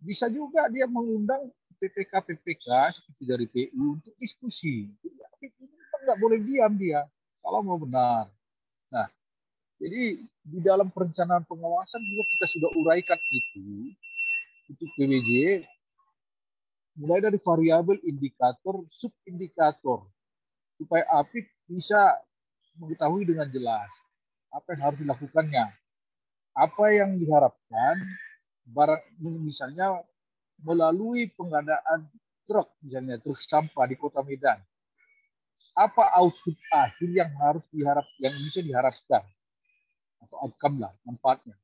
Bisa juga dia mengundang PPK seperti dari PU untuk diskusi. Jadi Apip ini nggak boleh diam dia kalau mau benar. Nah, jadi di dalam perencanaan pengawasan juga kita sudah uraikan itu untuk PBJ mulai dari variabel, indikator, subindikator supaya Apip bisa mengetahui dengan jelas apa yang harus dilakukannya, apa yang diharapkan, misalnya melalui pengadaan truk, misalnya truk sampah di Kota Medan, apa output akhir yang bisa diharapkan atau outcome lah, manfaatnya.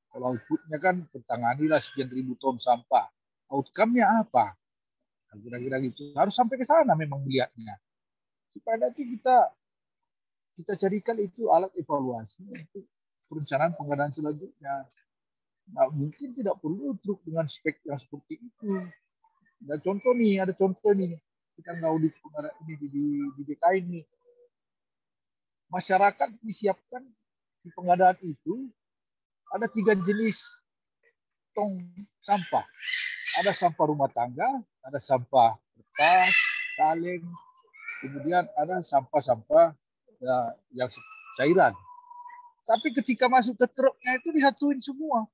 Kalau outputnya kan tertanganilah sekian ribu ton sampah, outcome-nya apa? Nah, kira-kira gitu. Harus sampai ke sana memang melihatnya. Supaya nanti kita carikan itu alat evaluasi untuk perencanaan pengadaan selanjutnya. Nah, mungkin tidak perlu truk dengan spek yang seperti itu. Ada contoh nih. Kita nggak audit pengadaan ini di DKI ini. Masyarakat disiapkan di pengadaan itu ada 3 jenis tong sampah. Ada sampah rumah tangga, ada sampah kertas, kaleng, kemudian ada sampah-sampah yang cairan. Tapi ketika masuk ke truknya itu disatuin semua.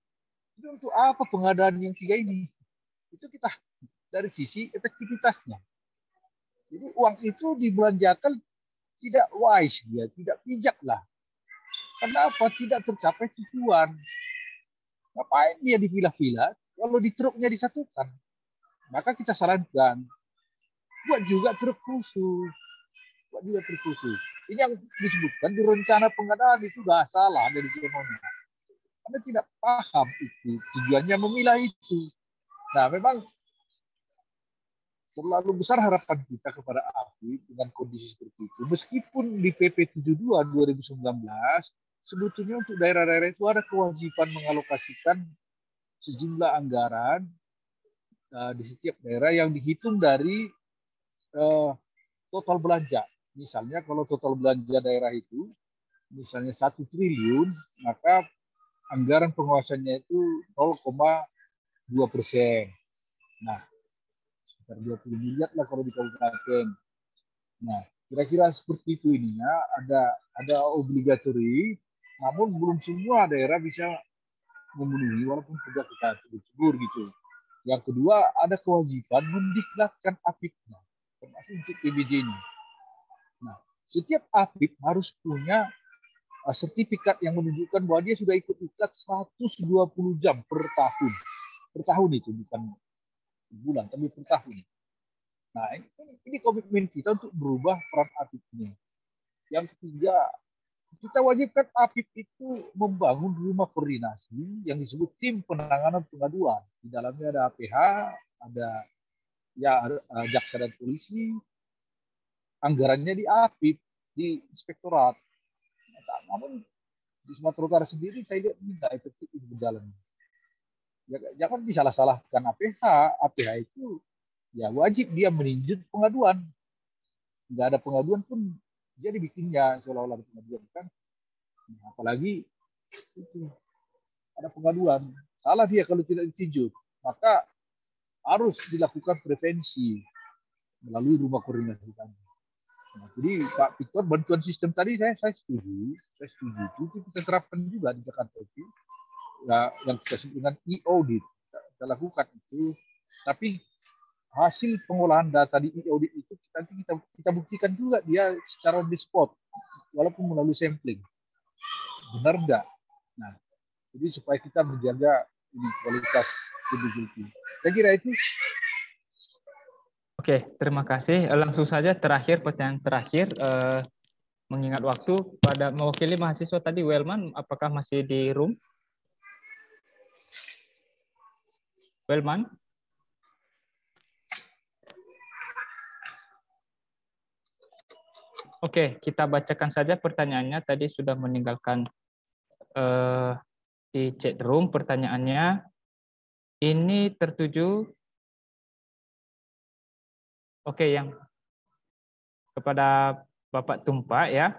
Itu untuk apa pengadaan yang 3 ini? Itu kita dari sisi efektivitasnya. Jadi uang itu dibelanjakan tidak wise dia, tidak bijak lah. Kenapa tidak tercapai tujuan? Ngapain dia dipilah-pilah kalau di truknya disatukan? Maka kita sarankan buat juga truk khusus. Ini yang disebutkan di rencana pengadaan itu sudah salah dari ekonomi. Anda tidak paham itu tujuannya memilah itu. Nah, memang terlalu besar harapan kita kepada Apip dengan kondisi seperti itu. Meskipun di PP 72 2019 sebetulnya untuk daerah-daerah itu ada kewajiban mengalokasikan sejumlah anggaran di setiap daerah yang dihitung dari total belanja. Misalnya kalau total belanja daerah itu misalnya 1 triliun, maka anggaran pengawasannya itu 0,2%. Nah, sekitar 20 miliar lah kalau di kabupaten. Nah, kira-kira seperti itu ininya, ada obligatory, namun belum semua daerah bisa memenuhi walaupun sudah kita sebut gitu. Yang kedua, ada kewajiban mendiklatkan APIP-nya, termasuk untuk PBJ ini. Nah, setiap APIP harus punya sertifikat yang menunjukkan bahwa dia sudah ikut diklat 120 jam per tahun. Per tahun itu, bukan bulan, tapi per tahun. Nah, ini komitmen kita untuk berubah peran APIP-nya. Yang ketiga, kita wajibkan APIP itu membangun rumah koordinasi yang disebut tim penanganan pengaduan. Di dalamnya ada APH, ada jaksa dan polisi, anggarannya di APIP, di inspektorat. Namun di Sumatera Utara sendiri saya lihat ini tidak efektif berjalan. Ya, jangan disalah-salahkan APH. APH itu ya wajib dia meninjau pengaduan. Nggak ada pengaduan pun dia dibikinnya seolah-olah ada pengaduan kan. Nah, apalagi itu ada pengaduan, salah dia kalau tidak ditinjau, maka harus dilakukan prevensi melalui rumah koordinasi tadi. Nah, jadi Pak Victor, bantuan sistem tadi saya setuju itu kita terapkan juga di Jakarta itu, ya, yang kita sebut dengan e-audit kita lakukan itu, tapi hasil pengolahan data di e-audit itu kita buktikan juga dia secara on the spot, walaupun melalui sampling, benar enggak? Nah, jadi supaya kita menjaga ini kualitas PBJ. Saya kira itu. Oke, terima kasih. Langsung saja pertanyaan terakhir. Mengingat waktu, pada mewakili mahasiswa tadi, Wellman, apakah masih di room? Wellman? Oke, kita bacakan saja pertanyaannya. Tadi sudah meninggalkan di chat room pertanyaannya. Ini tertuju. Oke, yang kepada Bapak Tumpak ya.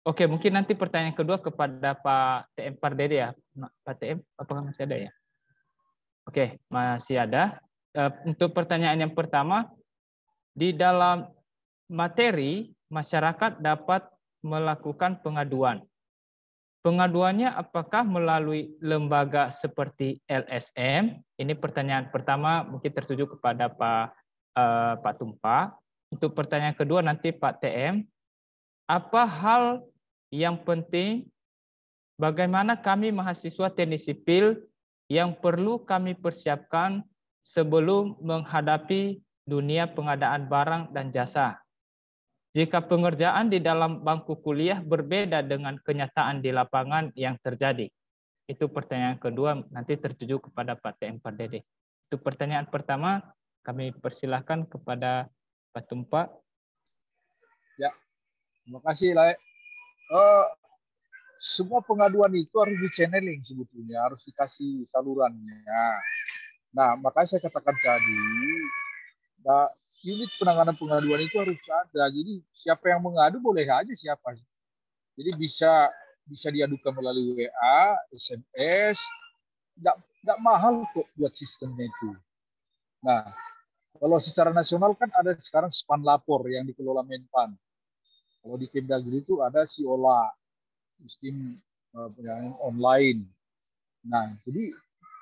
Oke, mungkin nanti pertanyaan kedua kepada Pak TM Pardede ya. Pak TM, apakah masih ada ya? Oke, masih ada. Untuk pertanyaan yang pertama, di dalam materi masyarakat dapat melakukan pengaduan. Pengaduannya apakah melalui lembaga seperti LSM? Ini pertanyaan pertama mungkin tertuju kepada Pak Tumpak. Untuk pertanyaan kedua nanti Pak TM. Apa hal yang penting, bagaimana kami mahasiswa teknik sipil yang perlu kami persiapkan sebelum menghadapi dunia pengadaan barang dan jasa? Jika pengerjaan di dalam bangku kuliah berbeda dengan kenyataan di lapangan yang terjadi. Itu pertanyaan kedua, nanti tertuju kepada Pak TM Pardede. Itu pertanyaan pertama, kami persilahkan kepada Pak Tumpak. Ya, terima kasih, Lai. Semua pengaduan itu harus di-channeling sebetulnya, harus dikasih salurannya. Nah, makanya saya katakan tadi, unit penanganan pengaduan itu harus ada. Jadi siapa yang mengadu boleh aja siapa. Jadi bisa diadukan melalui WA, SMS, nggak mahal kok buat sistemnya itu. Nah, kalau secara nasional kan ada sekarang Span Lapor yang dikelola Menpan. Kalau di Kemdagri itu ada Siola, sistem online. Nah, jadi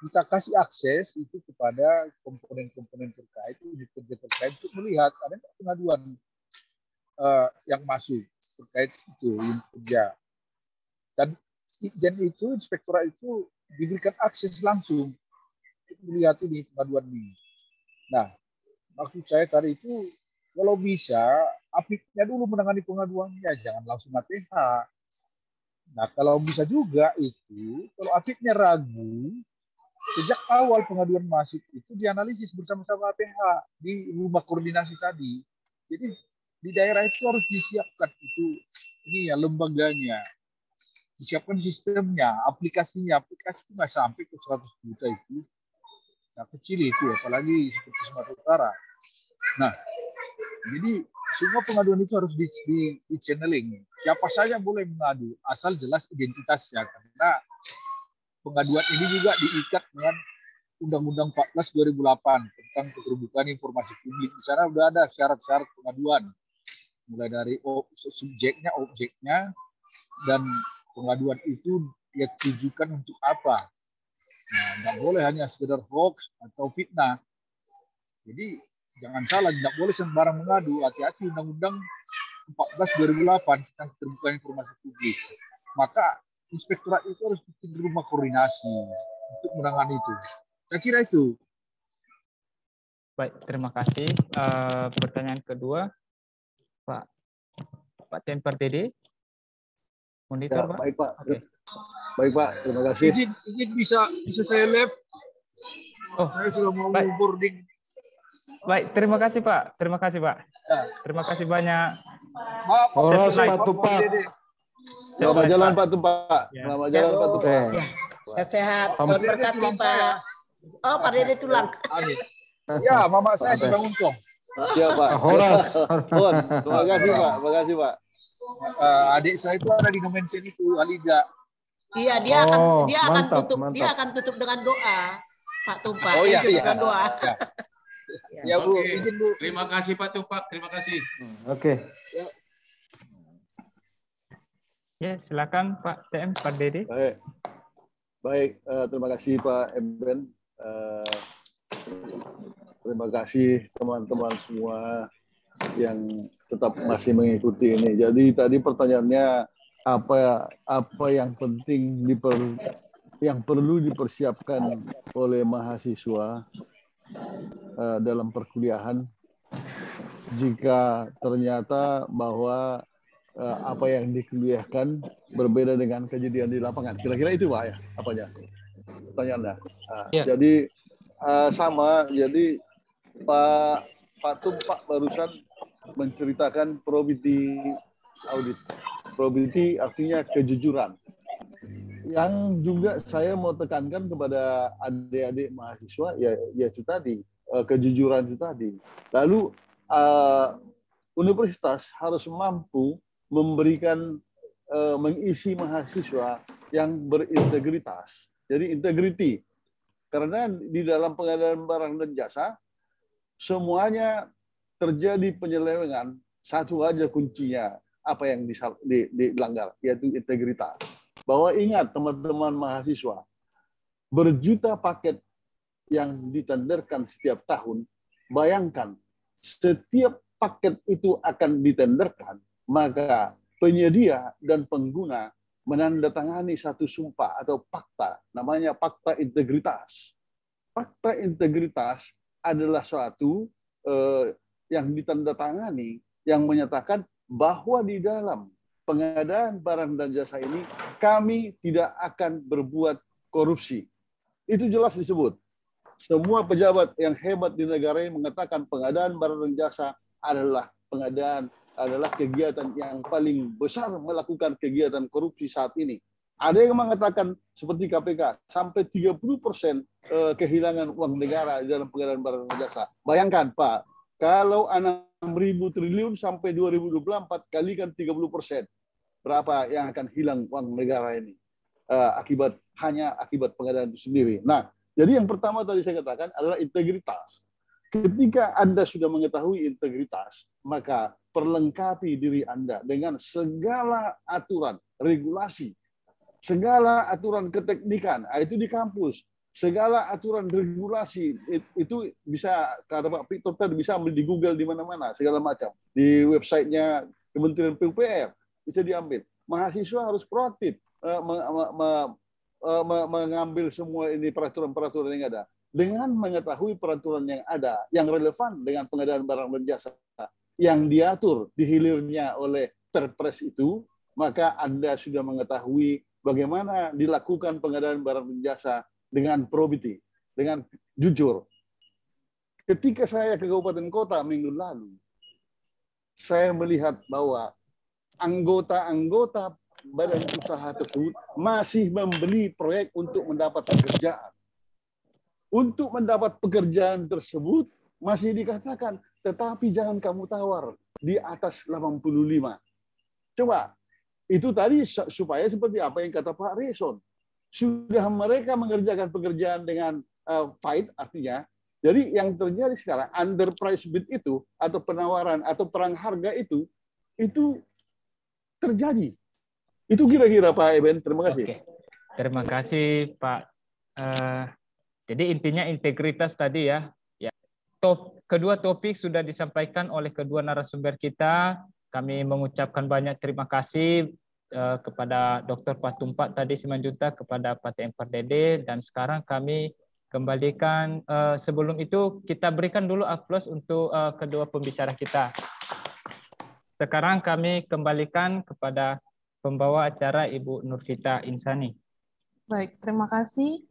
kita kasih akses itu kepada komponen-komponen terkait, unit kerja terkait untuk melihat ada nggak pengaduan yang masuk terkait itu unit kerja. Dan itu inspektorat itu diberikan akses langsung untuk melihat ini pengaduan ini. Nah, maksud saya tadi itu kalau bisa APIP-nya dulu menangani pengaduannya, jangan langsung APH. Nah, kalau bisa juga itu, kalau APIP-nya ragu, sejak awal pengaduan masuk itu dianalisis bersama-sama APH di rumah koordinasi tadi. Jadi di daerah itu harus disiapkan itu ini ya lembaganya, disiapkan sistemnya, aplikasinya. Aplikasi itu nggak sampai ke 100 juta itu, nah, kecil itu apalagi seperti Sumatera Utara. Nah, Jadi semua pengaduan itu harus di channeling. Siapa saja boleh mengadu, asal jelas identitasnya. Karena pengaduan ini juga diikat dengan Undang-Undang 14 2008 tentang keterbukaan informasi publik. Di sana sudah ada syarat-syarat pengaduan. Mulai dari subjeknya, objeknya, dan pengaduan itu dia tujukan untuk apa. Nah, nggak boleh hanya sekedar hoax atau fitnah. Jadi jangan salah, tidak boleh sembarang mengadu. Hati-hati Undang-Undang 14 2008 tentang keterbukaan informasi publik. Maka inspektorat itu harus bikin rumah koordinasi untuk menangani itu. Saya kira itu. Baik, terima kasih. Pertanyaan kedua, Pak Temper Dede. Monitor, Ya, Pak. baik Pak. Oke. Baik Pak, terima kasih. Izin bisa saya live. Oh, Saya sudah mau baik. boarding. Baik, terima kasih Pak. Terima kasih Pak. Ya. Terima kasih banyak. Maaf, Horas Pak Tumpak. Selamat jalan Pak Tumpak. Ya. Selamat jalan Pak Tumpak. Ya, sehat-sehat. Tuhan berkati Pak. Oh, Pak Dede tulang. Ya, mama saya di Banguncong. Ya Pak. Horas. Hon, terima kasih Pak. Terima kasih Pak. Adik saya itu ada di Nomensen itu, Alida. Iya, dia akan mantap, tutup, mantap. dia akan tutup dengan doa. Pak Tumpak. Oh, iya, Tutup iya. dengan doa. Ya Bu, Oke. izin Bu. Terima kasih Pak Tumpak, terima kasih. Oke. Ya, silakan Pak TM, Pak Dede. Baik. Baik, terima kasih Pak Emben. Terima kasih teman-teman semua yang tetap masih mengikuti ini. Jadi tadi pertanyaannya apa yang penting yang perlu dipersiapkan oleh mahasiswa dalam perkuliahan jika ternyata bahwa apa yang dikuliahkan berbeda dengan kejadian di lapangan. Kira-kira itu Pak ya, apanya? Pertanyaannya. Ya. Jadi sama, jadi Pak Tumpak barusan menceritakan probity audit. Probity artinya kejujuran. Yang juga saya mau tekankan kepada adik-adik mahasiswa ya itu tadi, kejujuran itu tadi. Lalu universitas harus mampu memberikan mengisi mahasiswa yang berintegritas. Jadi integrity. Karena di dalam pengadaan barang dan jasa semuanya terjadi penyelewengan, satu aja kuncinya apa yang dilanggar, yaitu integritas. Bahwa ingat teman-teman mahasiswa, berjuta paket yang ditenderkan setiap tahun, bayangkan setiap paket itu akan ditenderkan, maka penyedia dan pengguna menandatangani satu sumpah atau fakta, namanya fakta integritas. Fakta integritas adalah suatu yang ditandatangani yang menyatakan bahwa di dalam pengadaan barang dan jasa ini kami tidak akan berbuat korupsi. Itu jelas disebut. Semua pejabat yang hebat di negara ini mengatakan pengadaan barang dan jasa adalah kegiatan yang paling besar melakukan kegiatan korupsi saat ini. Ada yang mengatakan seperti KPK sampai 30% kehilangan uang negara di dalam pengadaan barang dan jasa. Bayangkan Pak, kalau 6.000 triliun sampai 2024 kalikan 30%, berapa yang akan hilang uang negara ini akibat pengadaan itu sendiri. Nah, jadi yang pertama tadi saya katakan adalah integritas. Ketika Anda sudah mengetahui integritas, maka perlengkapi diri Anda dengan segala aturan, regulasi, segala aturan keteknikan, itu di kampus, segala aturan regulasi, itu bisa, kata Pak Victor tadi, bisa di Google di mana-mana, segala macam. Di websitenya Kementerian PUPR, bisa diambil. Mahasiswa harus proaktif mengambil semua ini peraturan-peraturan yang ada. Dengan mengetahui peraturan yang ada, yang relevan dengan pengadaan barang dan jasa, yang diatur di hilirnya oleh Perpres itu, maka Anda sudah mengetahui bagaimana dilakukan pengadaan barang dan jasa dengan probity, dengan jujur. Ketika saya ke kabupaten kota minggu lalu, saya melihat bahwa anggota-anggota badan usaha tersebut masih membeli proyek untuk mendapat pekerjaan. Untuk mendapat pekerjaan tersebut masih dikatakan tetapi jangan kamu tawar di atas 85. Coba, itu tadi supaya seperti apa yang kata Pak Reson. Sudah mereka mengerjakan pekerjaan dengan fight, artinya, jadi yang terjadi sekarang, under price bid itu, atau penawaran, atau perang harga itu terjadi. Itu kira-kira Pak Eben, terima kasih. Oke. Terima kasih Pak. Jadi intinya integritas tadi ya. Kedua topik sudah disampaikan oleh kedua narasumber kita. Kami mengucapkan banyak terima kasih kepada Dr. Pak Tumpak tadi Simanjuntak, kepada Pak TM Pardede, dan sekarang kami kembalikan, sebelum itu kita berikan dulu aplaus untuk kedua pembicara kita. Sekarang kami kembalikan kepada pembawa acara Ibu Nurvita Insani. Baik, terima kasih.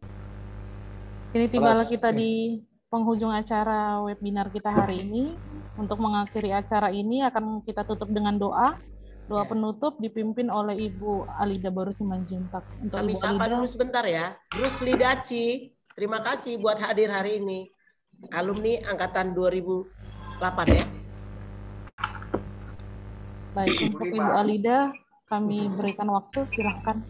Kini tibalah kita di penghujung acara webinar kita hari ini. Untuk mengakhiri acara ini akan kita tutup dengan doa. Doa penutup dipimpin oleh Ibu Alida Baru Simanjuntak. Untuk Kami Ibu sapa Alida, dulu sebentar ya. Bruce Lidaci, terima kasih buat hadir hari ini. Alumni angkatan 2008 ya. baik, untuk Ibu Alida kami berikan waktu, silahkan.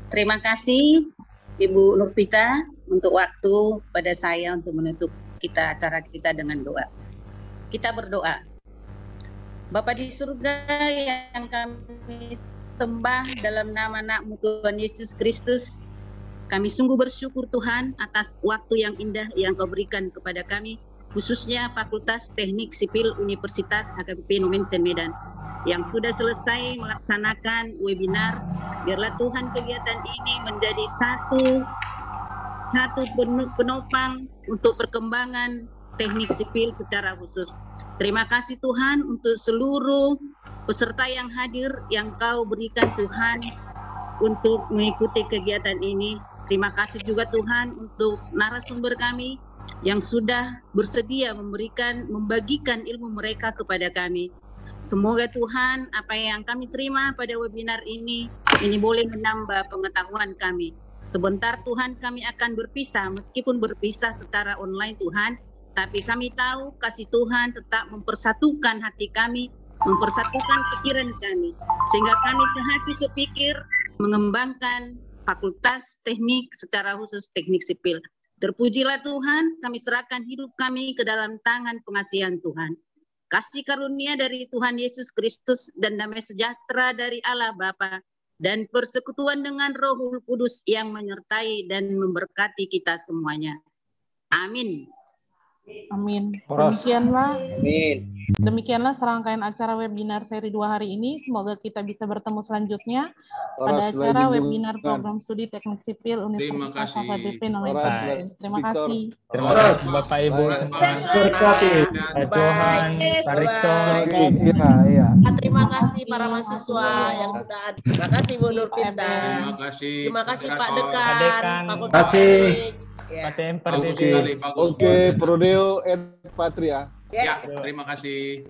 Terima kasih Ibu Nurvita untuk waktu pada saya untuk menutup acara kita dengan doa. Kita berdoa. Bapa di surga yang kami sembah dalam nama anak-Mu Tuhan Yesus Kristus, kami sungguh bersyukur Tuhan atas waktu yang indah yang Kau berikan kepada kami, khususnya Fakultas Teknik Sipil Universitas HKBP Nomensen Medan yang sudah selesai melaksanakan webinar. Biarlah Tuhan kegiatan ini menjadi satu penopang untuk perkembangan teknik sipil secara khusus. Terima kasih Tuhan untuk seluruh peserta yang hadir yang Kau berikan Tuhan untuk mengikuti kegiatan ini. Terima kasih juga Tuhan untuk narasumber kami yang sudah bersedia membagikan ilmu mereka kepada kami. Semoga Tuhan apa yang kami terima pada webinar ini boleh menambah pengetahuan kami. Sebentar Tuhan kami akan berpisah, meskipun berpisah secara online Tuhan, tapi kami tahu kasih Tuhan tetap mempersatukan hati kami, mempersatukan pikiran kami, sehingga kami sehati sepikir mengembangkan Fakultas Teknik secara khusus Teknik Sipil. Terpujilah Tuhan, kami serahkan hidup kami ke dalam tangan pengasihan Tuhan. Kasih karunia dari Tuhan Yesus Kristus dan damai sejahtera dari Allah Bapa dan persekutuan dengan Roh Kudus yang menyertai dan memberkati kita semuanya. Amin. Amin. Horas. Demikianlah serangkaian acara webinar seri 2 hari ini. Semoga kita bisa bertemu selanjutnya pada acara webinar program studi teknik sipil Universitas HKBP Nomensen. Terima kasih. Terima kasih Bapak Ibu. Berkati. Pak Johan, Pak Rikson. Terima kasih para mahasiswa yang sudah hadir. Terima kasih Bu Nurvita. Terima kasih. Terima kasih Pak Moderator. Dekan. Dekan. Fakultas Terima kasih. Teknik. Ya. Pak TM Bagus Pardede. sekali, bagus. Oke, Prodeo et Patria. Ya, terima kasih.